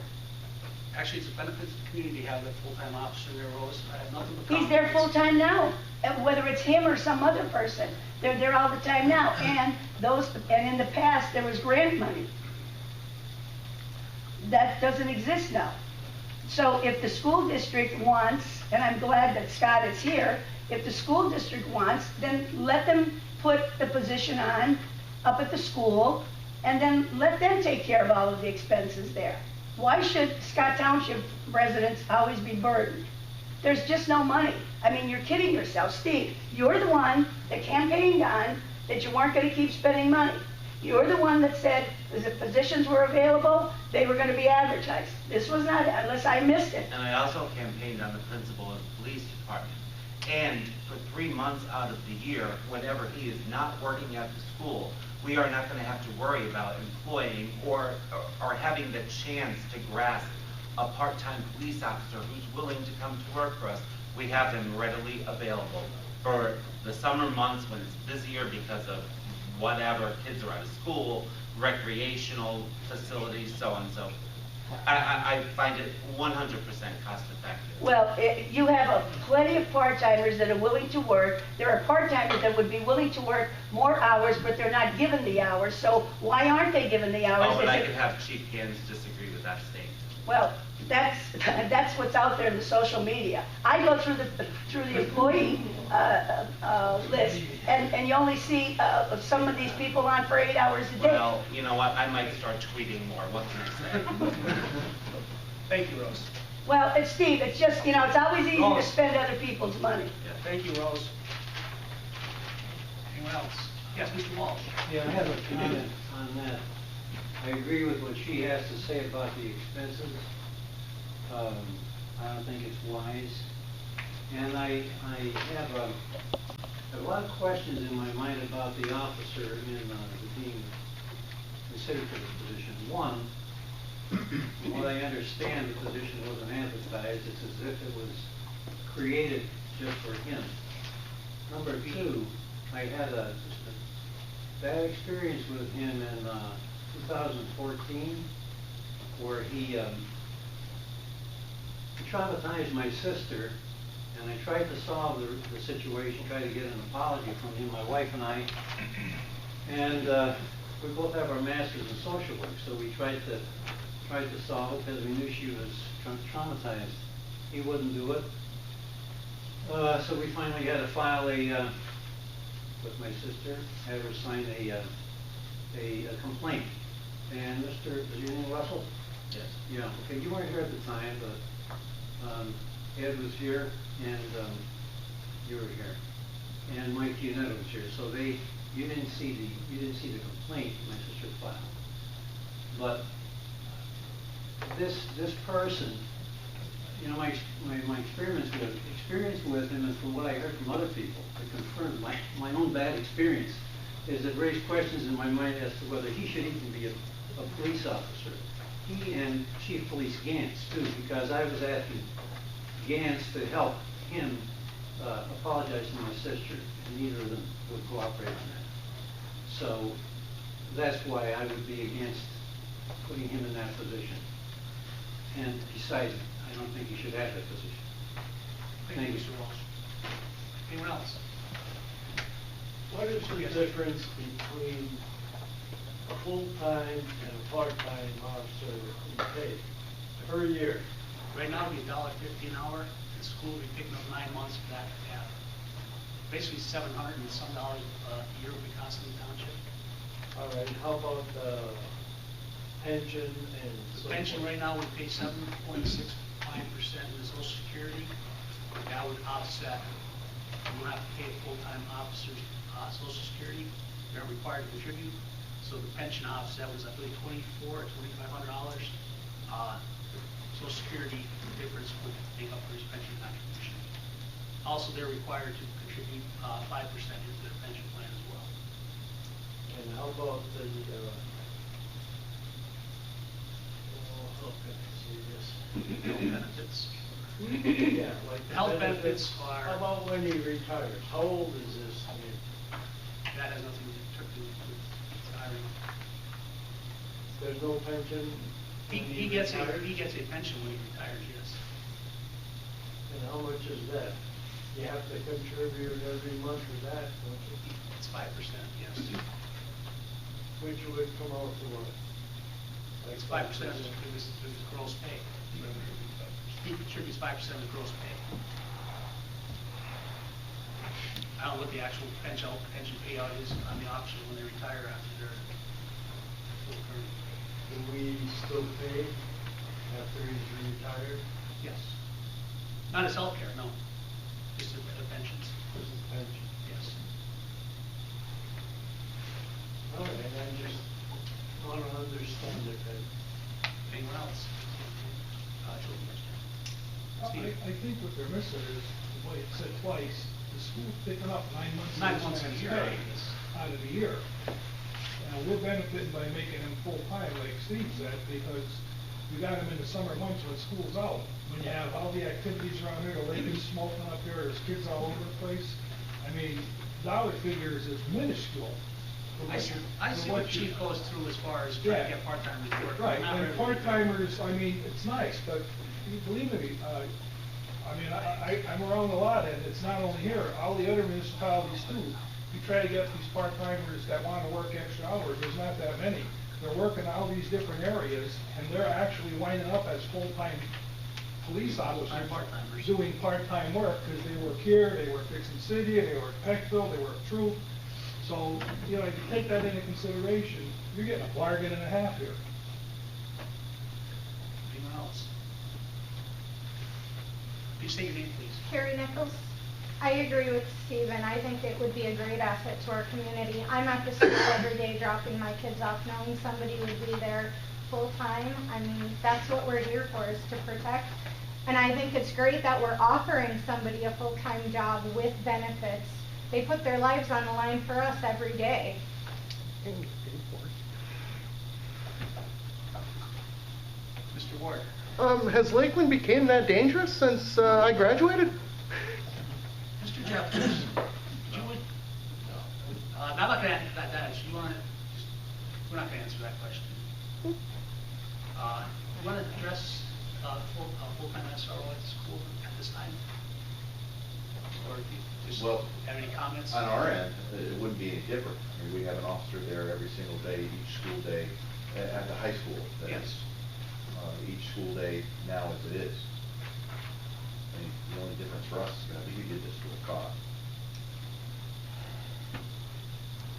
Actually, it's a benefit to the community to have that full-time officer there, Rose. I have nothing but He's there compliments. full-time now, whether it's him or some other person. They're there all the time now, and in the past, there was grant money. That doesn't exist now. So if the school district wants, and I'm glad that Scott is here, if the school district wants, then let them put the position on up at the school, and then let them take care of all of the expenses there. Why should Scott Township residents always be burdened? There's just no money. I mean, you're kidding yourself. Steve, you're the one that campaigned on that you weren't going to keep spending money. You're the one that said that if positions were available, they were going to be advertised. This was not, unless I missed it. And I also campaigned on the principal of the police department. And for 3 months out of the year, whenever he is not working at the school, we are not going to have to worry about employing or having the chance to grasp a part-time police officer who's willing to come to work for us. We have them readily available for the summer months when it's busier because of whatever, kids are out of school, recreational facilities, so on and so forth. I find it 100% cost effective. Well, you have plenty of part-timers that are willing to work. There are part-timers that would be willing to work more hours, but they're not given the hours. So why aren't they given the hours? Oh, but Is I it- could have Chief Gans disagree with that statement. Well, that's what's out there in the social media. I go through the employee list, and you only see some of these people on for 8 hours a day. Well, you know what, I might start tweeting more, what can I say? Thank you, Rose. Well, Steve, it's just, it's always easy to Rose. spend other people's money. Yeah. Thank you, Rose. Anyone else? Yes, Mr. Walsh. Yeah, I have a comment on that. I agree with what she has to say about the expenses. I don't think it's wise. And I have a lot of questions in my mind about the officer in being considered for the position. One, from what I understand, the position wasn't advertised. It's as if it was created just for him. Number two, I had just a bad experience with him in 2014, where he traumatized my sister, and I tried to solve the situation, tried to get an apology from him, my wife and I, and we both have our masters in social work, so we tried to solve it because we knew she was traumatized. He wouldn't do it, so we finally had to file with my sister, had her sign a complaint. And is your name Russell? Yes. Yeah, okay, you weren't here at the time, but Ed was here, and you were here, and Mike Gianetto was here. So you didn't see the complaint my sister filed. But this person, my experience with him, and from what I heard from other people, that confirmed my own bad experience, is it raised questions in my mind as to whether he should even be a police officer. He and Chief Police Gantz too, because I was asking Gantz to help him apologize to my sister, and neither of them would cooperate on that. So that's why I would be against putting him in that position. And besides, I don't think he should have that position. Thank you, Mr. Walsh. Anyone else? What is the difference between a full-time and a part-time officer in pay per year? Right now, it'd be $1.50 an hour. In school, we'd be picking up 9 months for that. Yeah. Basically, $700 and some dollars a year would be costing the township. All right, how about pension and The so pension forth? right now, we pay 7.65% in the Social Security. That would offset. We don't have to pay a full-time officer's Social Security. they're required to contribute. So the pension offset was, I believe, $2,400 or $2,500. Social Security difference would make up for his pension contribution. Also, they're required to contribute 5% into their pension plan as well. And how about the, how can I say this? Health benefits. Yeah, like The health benefits are. How about when he retires? How old is this? I mean, That has nothing to do with retiring. there's no pension? when He gets retires? a pension when he retires, yes. And how much is that? You have to contribute every month to that, don't you? It's 5%, yes. Which would come out to what? Like It's 5% of his gross pay. He contributes 5% of the gross pay. I don't know what the actual pension payout is on the option when they retire after their full term. Do we still pay after he's retired? Yes. Not his health care, no. Just the pensions. This is pension. Yes. All right, I just want to understand it better. Anyone else? I think what they're missing is, what it said twice, the school's picking up 9 months. 9 months of a his year. pay out of the year. And we're benefiting by making him full-time, like Steve said, because we got him in the summer months when school's out. When you have all the activities around here, the lake is smoking up there, there's kids all over the place. I mean, dollar figures is minuscule. I see what Chief goes through as far as trying to get part-timers to work. Right, Not and everybody. part-timers, I mean, it's nice, but believe me, I'm around a lot, and it's not only here, all the other municipalities too. You try to get these part-timers that want to work extra hours, there's not that many. They're working all these different areas, and they're actually winding up as full-time police officers. Full-time part-timers. Doing part-time work, because they work here, they work Dixon City, they work Peckville, they work Troop. So, you know, if you take that into consideration, you're getting a bargain and a half here. Anyone else? Please state your name, please. Carrie Nichols. I agree with Stephen. I think it would be a great asset to our community. I'm at the school every day dropping my kids off, knowing somebody would be there full-time. I mean, that's what we're here for, is to protect. And I think it's great that we're offering somebody a full-time job with benefits. They put their lives on the line for us every day. Mr. Ward. Has Lakeland became that dangerous since I graduated? Mr. Jeffers, you would, I'm not going to answer that. You want to, we're not going to answer that question. You want to address full-time SRO at the school at this time? Or do you just have any comments? On our end, it wouldn't be any different. I mean, we have an officer there every single day, each school day, at the high school. That Yes. is, each school day now as it is. I mean, the only difference for us is going to be who did this to a cost.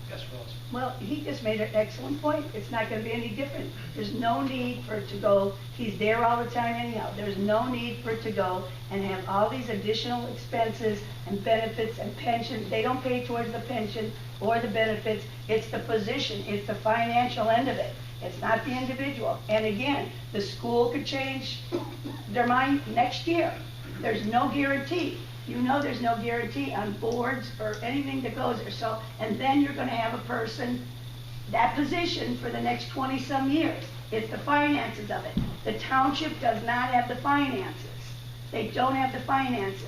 Yes, Rose. Well, he just made an excellent point. It's not going to be any different. There's no need for it to go, he's there all the time anyhow. There's no need for it to go and have all these additional expenses and benefits and pensions. They don't pay towards the pension or the benefits. It's the position, it's the financial end of it. It's not the individual. And again, the school could change their mind next year. There's no guarantee. You know there's no guarantee on boards or anything that goes there. So, and then you're going to have a person, that position for the next 20-some years. It's the finances of it. The township does not have the finances. They don't have the finances.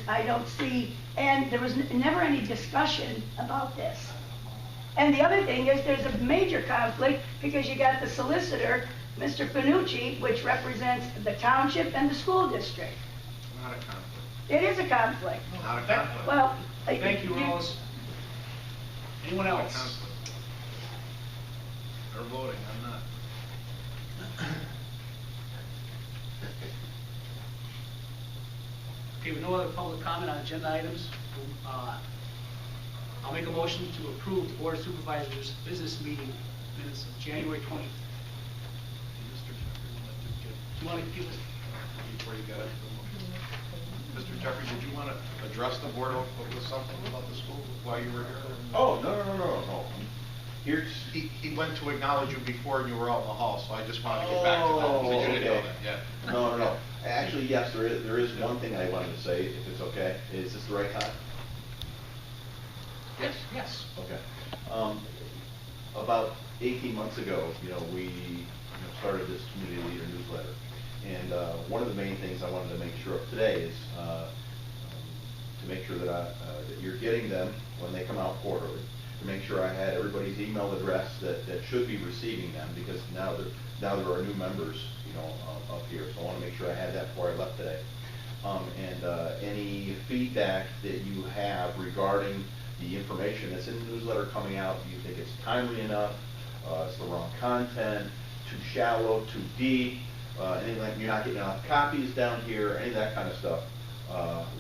I don't see, and there was never any discussion about this. And the other thing is there's a major conflict because you got the solicitor, Mr. Panucci, which represents the township and the school district. Not a conflict. It is a conflict. Not a conflict. Well, Thank you, Rose. Anyone Not a else? conflict. They're voting, I'm not. Okay, with no other public comment on agenda items, I'll make a motion to approve the Board of Supervisors business meeting minutes of January 20th. Mr. Jeffrey, Do you want to give us? before you got it. Mr. Jeffrey, did you want to address the board with something about the school while you were here? Oh, no. Here's, He went to acknowledge you before and you were out in the hall, so I just wanted to get back to that. Oh, because you didn't know okay. that, yeah. No. Actually, yes, there is one thing I wanted to say, if it's okay. Is this the right time? Yes. Okay. About 18 months ago, we started this community leader newsletter. And one of the main things I wanted to make sure of today is to make sure that you're getting them when they come out quarterly, to make sure I had everybody's email address that should be receiving them, because now there are new members, up here. So I want to make sure I had that before I left today. And any feedback that you have regarding the information that's in the newsletter coming out, do you think it's timely enough, it's the wrong content, too shallow, too deep, anything like you're not getting enough copies down here, any of that kind of stuff.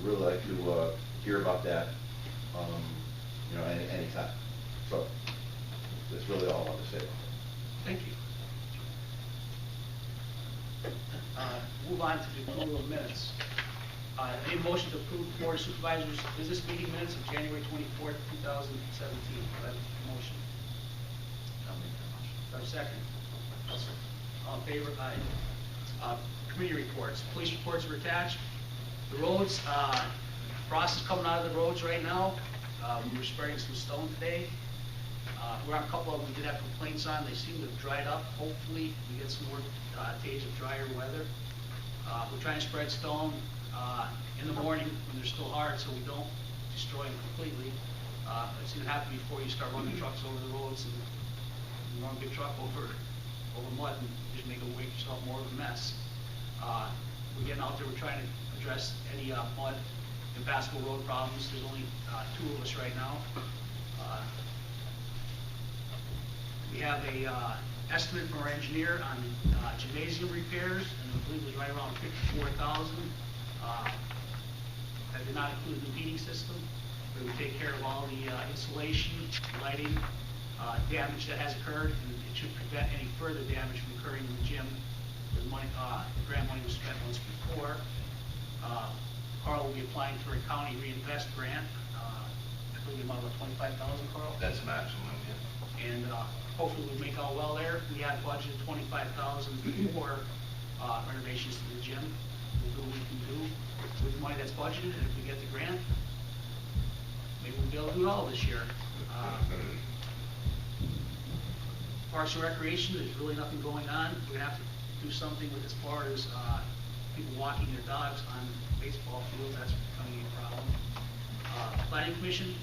Really like to hear about that, anytime. So that's really all I want to say about it. Thank you. Move on to the approval of minutes. I need a motion to approve the Board of Supervisors business meeting minutes of January 24th, 2017. Do I have a motion? I'll make that motion. Do I have a second? All in favor? Aye. Committee reports. Police reports are attached. The roads, frost is coming out of the roads right now. We were spraying some stone today. We're on a couple of them we did have complaints on. They seem to have dried up. Hopefully, we get some more days of drier weather. We're trying to spread stone in the morning when they're still hard, so we don't destroy them completely. It's going to happen before you start running trucks over the roads, and you run a big truck over mud and just make yourself more of a mess. We're getting out there. We're trying to address any mud, impassable road problems. There's only 2 of us right now. We have a estimate from our engineer on gymnasium repairs, and I believe it was right around $54,000. That did not include the heating system, but it would take care of all the insulation, lighting, damage that has occurred, and it should prevent any further damage from occurring in the gym. The money, grant money was spent once before. Carl will be applying for a county reinvest grant. I believe the amount of $25,000, Carl? That's maximum, yeah. And hopefully we'll make out well there. We have budgeted $25,000 for renovations to the gym. We'll do what we can do with the money that's budgeted, and if we get the grant, maybe we'll be able to do it all this year. Parks and Recreation, there's really nothing going on. We're going to have to do something with as far as people walking their dogs on baseball fields. That's becoming a problem. Planning Commission,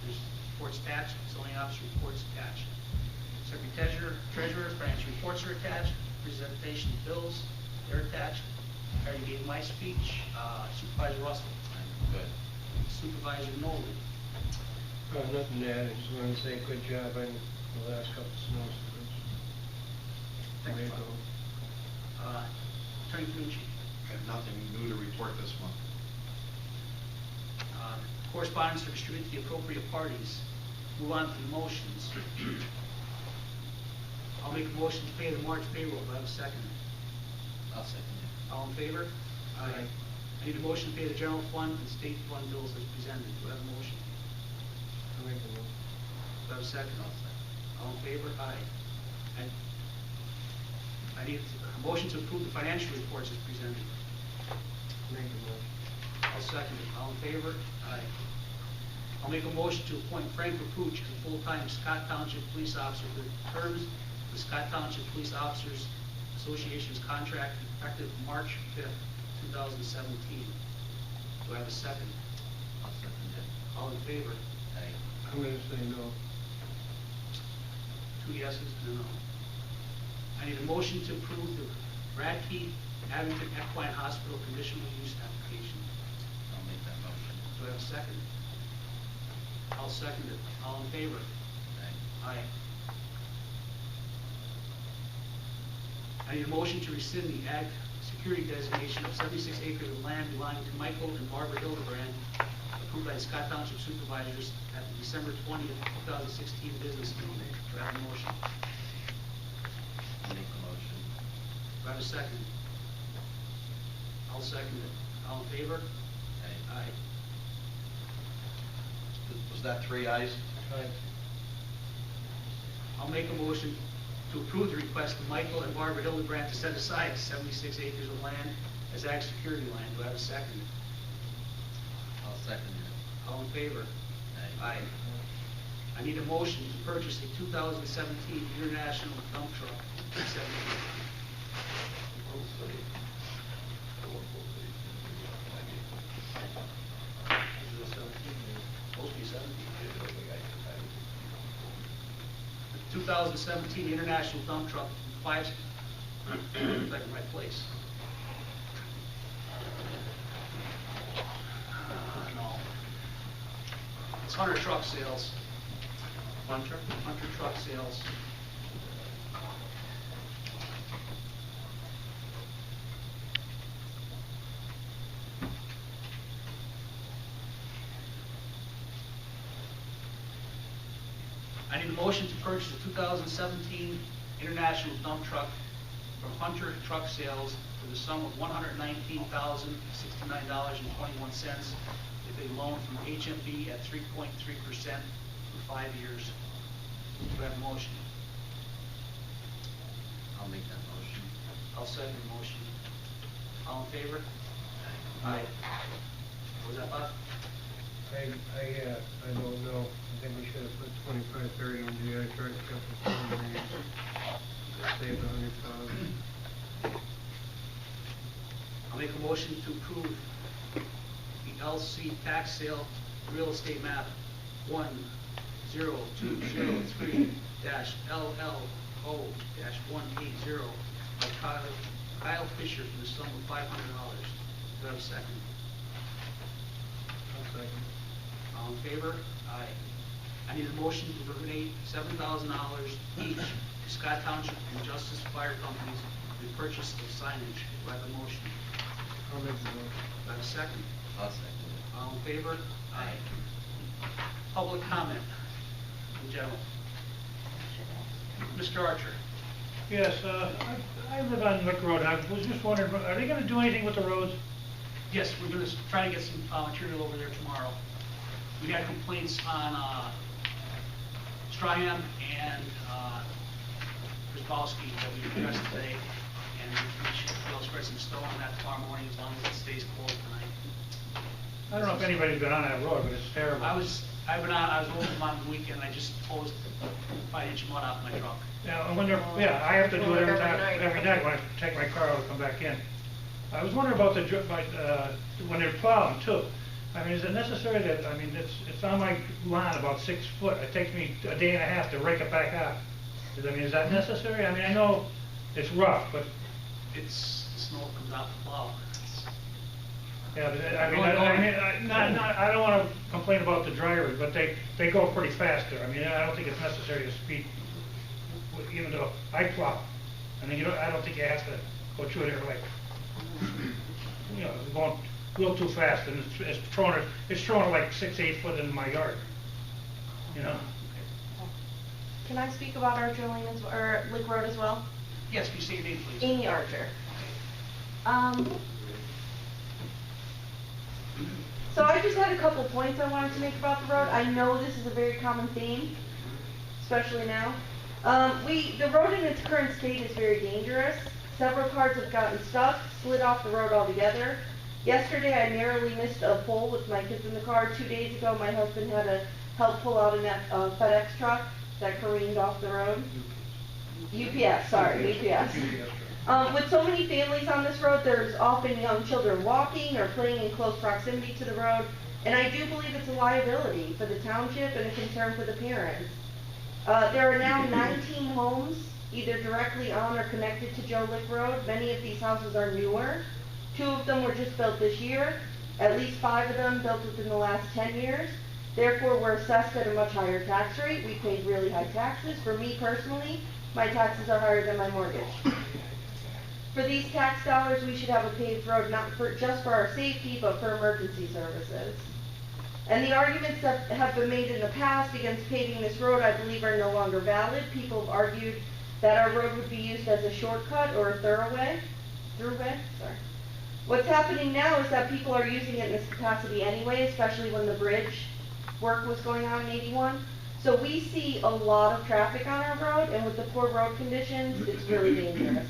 there's reports attached. Zoning Officer reports attached. Secretary, Treasurer, financial reports are attached. Presentation of bills, they're attached. I already gave my speech. Supervisor Russell. Good. Supervisor Nolan. Nothing to add. I just wanted to say good job on the last couple of snowstorms. Thank you. Attorney Canucci. I have nothing new to report this month. Correspondence to distribute to the appropriate parties. Move on to the motions. I'll make a motion to pay the March payroll. Do I have a second? I'll second it. All in favor? Aye. I need a motion to pay the general fund and state fund bills as presented. Do I have a motion? I'll make the motion. Do I have a second? I'll second. All in favor? Aye. And I need a motion to approve the financial reports as presented. Make the motion. I'll second it. All in favor? Aye. I'll make a motion to appoint Frank Rapucci as full-time Scott Township Police Officer for the terms of the Scott Township Police Officers Association's contract effective March 5th, 2017. Do I have a second? I'll second it. All in favor? Aye. I'm going to say no. 2 yeses and a no. I need a motion to approve the Radke Abington Equine Hospital conditional use application. I'll make that motion. Do I have a second? I'll second it. All in favor? Aye. Aye. I need a motion to rescind the ag security designation of 76 acres of land belonging to Michael and Barbara Hildebrand, approved by the Scott Township Supervisors at the December 20th, 2016 business meeting. Do I have a motion? I'll make the motion. Do I have a second? I'll second it. All in favor? Aye. Was that 3 ayes? Aye. I'll make a motion to approve the request of Michael and Barbara Hildebrand to set aside 76 acres of land as ag security land. Do I have a second? I'll second it. All in favor? Aye. I need a motion to purchase a 2017 International dump truck. 17. Is it 17? Supposed to be 17. 2017 International dump truck, 5, if I can right place. No. It's Hunter Truck Sales. Hunter Truck Sales. I need a motion to purchase a 2017 International dump truck from Hunter Truck Sales for the sum of $119,069.21 with a loan from HMB at 3.3% for 5 years. Do I have a motion? I'll make that motion. I'll second the motion. All in favor? Aye. What was that, Bob? I don't know. I think we should have put 25, 30 in GI truck company. Saved 100,000. I'll make a motion to approve the LC tax sale real estate map 10203-LLO-180 by Kyle Fisher for the sum of $500. Do I have a second? I'll second. All in favor? Aye. I need a motion to donate $7,000 each to Scott Township and Justice Fire Companies for the purchase of signage. Do I have a motion? I'll make the motion. Do I have a second? I'll second it. All in favor? Aye. Public comment in general. Mr. Archer. Yes, I live on Lick Road. I was just wondering, are they going to do anything with the roads? Yes, we're going to try to get some material over there tomorrow. We had complaints on Strahan and Krzyzewski that we addressed today, and we should be able to spread some snow on that tomorrow morning as long as it stays cold tonight. I don't know if anybody's been on that road, but it's terrible. I was over on the weekend. I just posed 5 inch mud off my truck. Yeah, I have to do it every night when I take my car out and come back in. I was wondering about when they're plowing too. I mean, is it necessary that, I mean, it's on my lawn about 6 foot. It takes me a day and a half to rake it back up. I mean, is that necessary? I mean, I know it's rough, but It's the snow comes out the plow. yeah, but I don't want to complain about the drivers, but they go pretty fast there. I mean, I don't think it's necessary to speed, even though I plow. I mean, I don't think you have to go through there like, going a little too fast, and it's throwing it like 6, 8 foot in my yard. Can I speak about Archer Lane or Lick Road as well? Yes, can you say your name, please? Amy Archer. So I just had a couple points I wanted to make about the road. I know this is a very common theme, especially now. The road in its current state is very dangerous. Several cars have gotten stuck, slid off the road altogether. Yesterday I narrowly missed a pole with my kids in the car. 2 days ago my husband had to help pull out a FedEx truck that careened off the road. UPS. With so many families on this road, there's often young children walking or playing in close proximity to the road, and I do believe it's a liability for the township and a concern for the parents. There are now 19 homes either directly on or connected to Joe Lick Road. Many of these houses are newer. 2 of them were just built this year, at least 5 of them built within the last 10 years. Therefore, we're assessed at a much higher tax rate. We paid really high taxes. For me personally, my taxes are higher than my mortgage. For these tax dollars, we should have a paved road, not just for our safety, but for emergency services. And the arguments that have been made in the past against paving this road, I believe, are no longer valid. People have argued that our road would be used as a shortcut or a throughway. What's happening now is that people are using it in this capacity anyway, especially when the bridge work was going on in 81. So we see a lot of traffic on our road, and with the poor road conditions, it's really dangerous.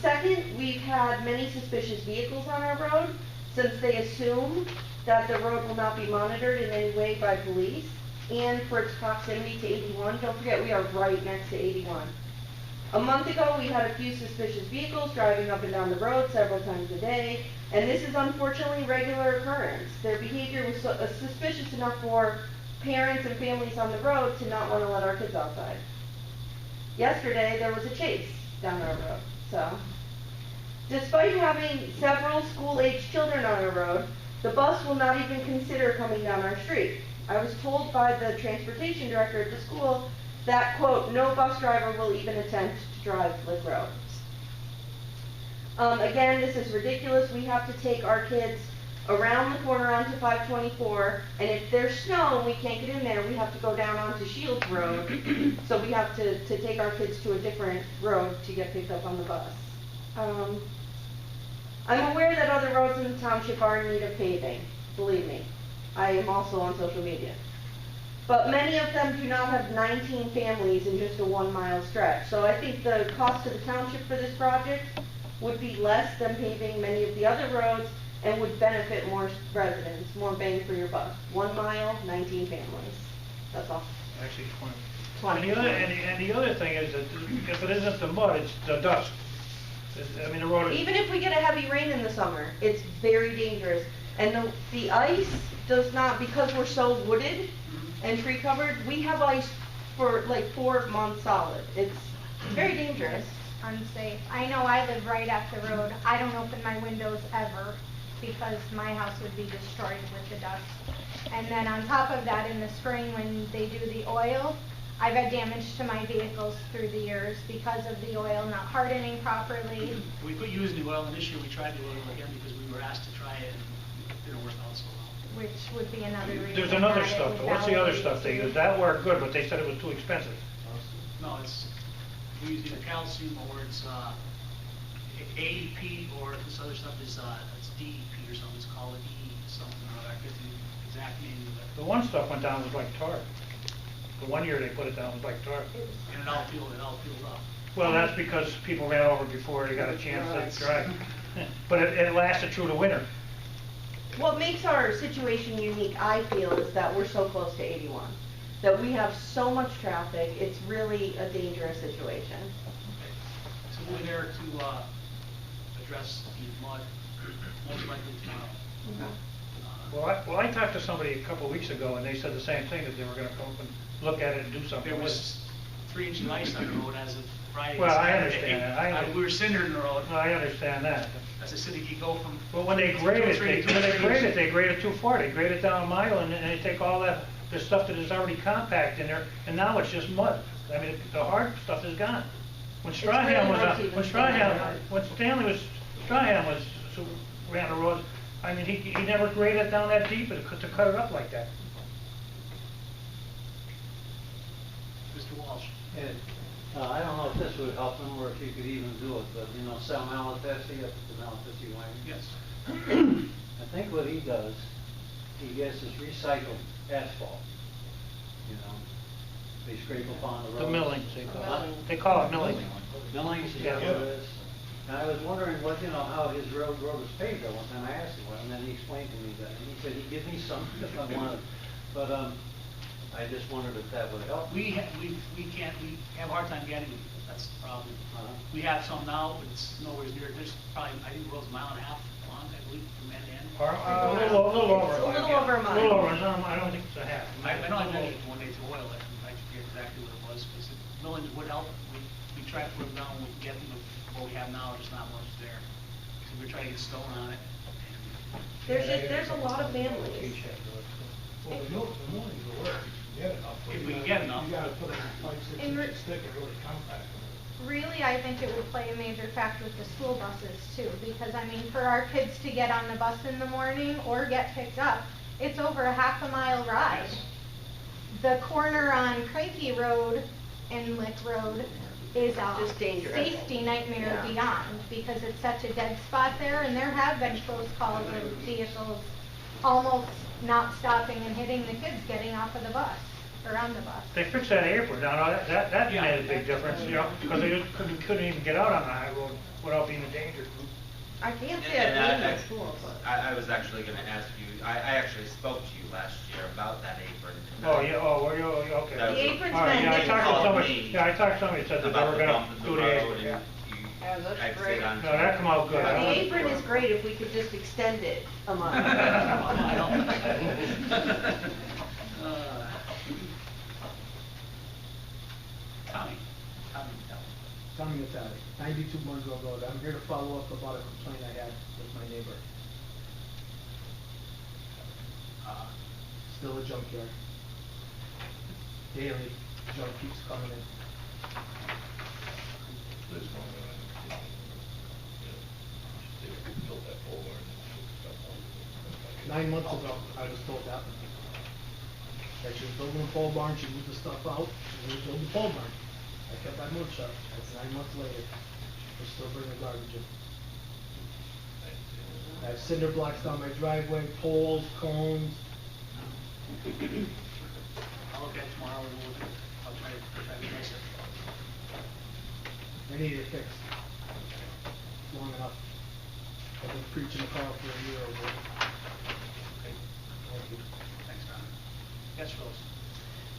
Second, we've had many suspicious vehicles on our road since they assume that the road will not be monitored in any way by police, and for its proximity to 81. Don't forget, we are right next to 81. A month ago, we had a few suspicious vehicles driving up and down the road several times a day, and this is unfortunately a regular occurrence. Their behavior was suspicious enough for parents and families on the road to not want to let our kids outside. Yesterday, there was a chase down our road. So, despite having several school-aged children on our road, the bus will not even consider coming down our street. I was told by the transportation director at the school that, quote, no bus driver will even attempt to drive Lick Road. Again, this is ridiculous. We have to take our kids around the corner onto 524, and if there's snow and we can't get in there, we have to go down onto Shields Road, so we have to take our kids to a different road to get picked up on the bus. I'm aware that other roads in the township are in need of paving, believe me. I am also on social media. But many of them do not have 19 families in just a 1 mile stretch. So I think the cost to the township for this project would be less than paving many of the other roads and would benefit more residents, more bang for your buck. 1 mile, 19 families. That's all. Actually, 20. And the other thing is that if it isn't the mud, it's the dust. I mean, the road is... Even if we get a heavy rain in the summer, it's very dangerous. And the ice does not, because we're so wooded and tree covered, we have ice for like 4 months solid. It's very dangerous. Unsafe. I know I live right at the road. I don't open my windows ever because my house would be destroyed with the dust. And then on top of that, in the spring when they do the oil, I've had damage to my vehicles through the years because of the oil not hardening properly. We quit using the oil, and this year we tried the oil again because we were asked to try it, and it didn't work out so well. Which would be another reason. There's another why it stuff, was though. What's the other validated stuff they too. use? That worked good, but they said it was too expensive. No, we use either calcium or it's AEP, or this other stuff is it's DEP or something. It's called a DE something or other. I forget the exact name of it. The one stuff went down was like tar. The 1 year they put it down was like tar. And it all peeled up. Well, that's because people ran over before they got a chance to drive. But it lasted through the winter. What makes our situation unique, I feel, is that we're so close to 81. That we have so much traffic, it's really a dangerous situation. So we're there to address the mud, most likely tomorrow. Well, I talked to somebody a couple of weeks ago, and they said the same thing, that they were going to come up and look at it and do something There with was 3 inches of ice on the road as of Friday. Well, I Saturday. understand that. We were cindering the road. I understand that. As I said, if you go from... But when they grade it, they grade it too far. They grade it down a mile, and they take all that, the stuff that is already compact in there, and now it's just mud. I mean, the hard stuff is gone. When Strahan ran the road, I mean, he never graded it down that deep to cut it up like that. Mr. Walsh. Ed, I don't know if this would help him or if you could even do it, but you know Sal Malatesti up at the Malatesti Wine? Yes. I think what he does, he gets his recycled asphalt, you know, they scrape up on the road. The millings, they call it milling. Millings, is that what it is? And I was wondering what, you know, how his road was paved at one time. I asked him one, and then he explained to me that, and he said he'd give me some if I wanted. But I just wondered if that would help. We have a hard time getting them. That's the problem. We have some now, but it's nowhere near. There's probably, I think the road's 1.5 miles long, I believe, from end to end. A little over. It's a little over a mile. A little over. I don't think it's a half. I know I mentioned when they threw oil, I forget exactly what it was, because millings would help. We try to put them down when we can get them, but what we have now, there's not much there. So we're trying to get stone on it. There's a lot of families. Well, the millings will work if you can get enough. If we can get enough. You gotta put it in 5, 6 inches thick and really compact. Really, I think it would play a major factor with the school buses too, because I mean, for our kids to get on the bus in the morning or get picked up, it's over a ½ mile ride. Yes. The corner on Cranky Road and Lick Road, is a Just dangerous. safety nightmare Yeah. beyond, because it's such a dead spot there, and there have been close calls of vehicles almost not stopping and hitting the kids getting off of the bus, or on the bus. They fixed that apron down, that made a big difference, you know, because they couldn't even get out on the high road without being endangered. I can't say And I've been in school, but. I was actually gonna ask you, I actually spoke to you last year about that apron. Oh, yeah, oh, well, you, okay. That was- The apron's All right, been yeah, I hidden. talked to Called somebody, me yeah, I talked to somebody that said that they about were the gonna bump in do the the road apron, and yeah. Yeah, that's exit great. onto. No, that come out good. The apron is great if we could just extend it a month. Tommy. Tommy Natale, 92 Mungo Road. I'm here to follow up about a complaint I had with my neighbor. Still a junkyard. Daily, junk keeps coming in. 9 months ago, I was told that she was building a pole barn, she moved the stuff out, she was building a pole barn. I kept my mouth shut. That's 9 months later. We're still bringing garbage in. I have cinder blocks down my driveway, poles, cones. I'll look at it tomorrow and I'll try to fix it. I need it fixed. Long enough. I've been preaching the call for a year over it. Thank you. Thanks, Tom. Yes, Rose.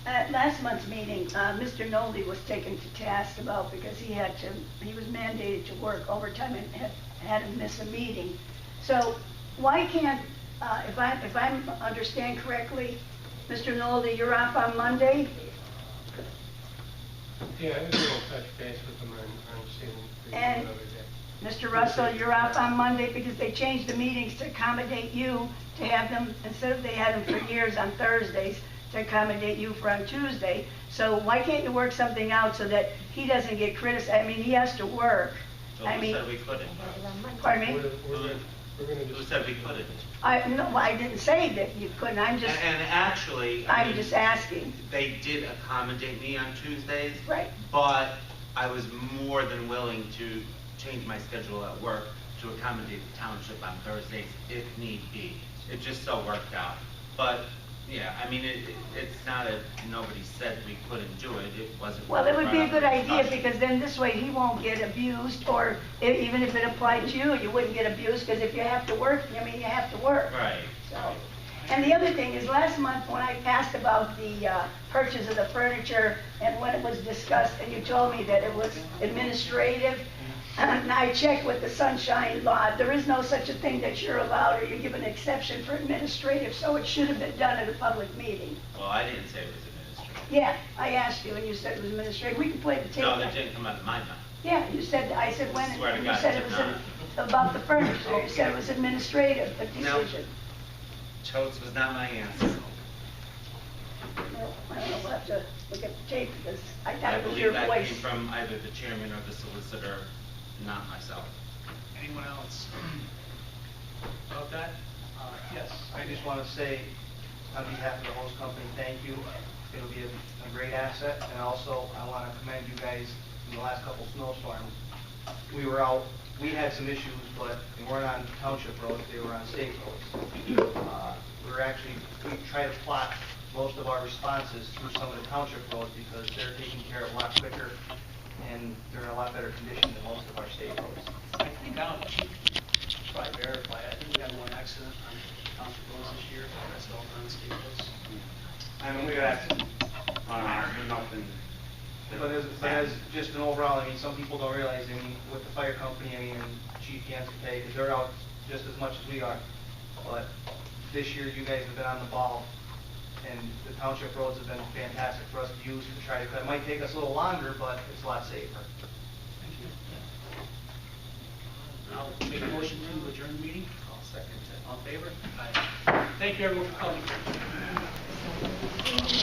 At last month's meeting, Mr. Nolde was taken to task about because he was mandated to work overtime and had to miss a meeting. So why can't, if I understand correctly, Mr. Nolde, you're off on Monday? Yeah, I will touch base with them on seeing And another day. Mr. Russell, you're off on Monday because they changed the meetings to accommodate you, to have them, instead of they had them for years on Thursdays, to accommodate you for on Tuesday. So why can't you work something out so that he doesn't get criticized? I mean, he has to work. Well, who said we couldn't? Pardon me? Who said we couldn't? No, I didn't say that you couldn't, I'm just, And actually, I'm just asking. they did accommodate me on Tuesdays. Right. But I was more than willing to change my schedule at work to accommodate the township on Thursdays if need be. It just so worked out. But, yeah, I mean, it's not nobody said we couldn't do it. It wasn't. Well, it would be a good idea, discussion. because then this way he won't get abused, or even if it applied to you, you wouldn't get abused, because if you have to work, I mean, you have to work. Right. So, and the other thing is, last month when I asked about the purchase of the furniture and when it was discussed, and you told me that it was administrative, and I checked with the sunshine law, there is no such a thing that you're allowed, or you give an exception for administrative, so it should have been done at a public meeting. Well, I didn't say it was administrative. Yeah, I asked you, and you said it was administrative. We can play the tape. No, that didn't come out of my mouth. Yeah, you said, I said when, Swear to and you God, said it it did was not. about the furniture, you said it was administrative, a No. decision. Totes was not my answer. Well, I don't know, we'll have to look at the tape, because I thought I it was your believe that voice. came from either the chairman or the solicitor, not myself. Anyone else? About that? Yes. I just want to say, on behalf of the host company, thank you. It'll be a great asset, and also I want to commend you guys in the last couple snowstorms. We were out, we had some issues, but they weren't on township roads, they were on state roads. We try to plot most of our responses through some of the township roads because they're taken care of a lot quicker and they're in a lot better condition than most of our state roads. I think I'll probably verify. I think we had one accident on township roads this year. That's all on state roads. I mean, we got nothing. But as just an overall, I mean, some people don't realize, I mean, with the fire company, I mean, and Chief Yancey, because they're out just as much as we are. But this year, you guys have been on the ball, and the township roads have been fantastic for us to use to try to cut. It might take us a little longer, but it's a lot safer. Thank you. I'll make a motion to adjourn the meeting. I'll second it. All in favor? Aye. Thank you, everyone, for coming.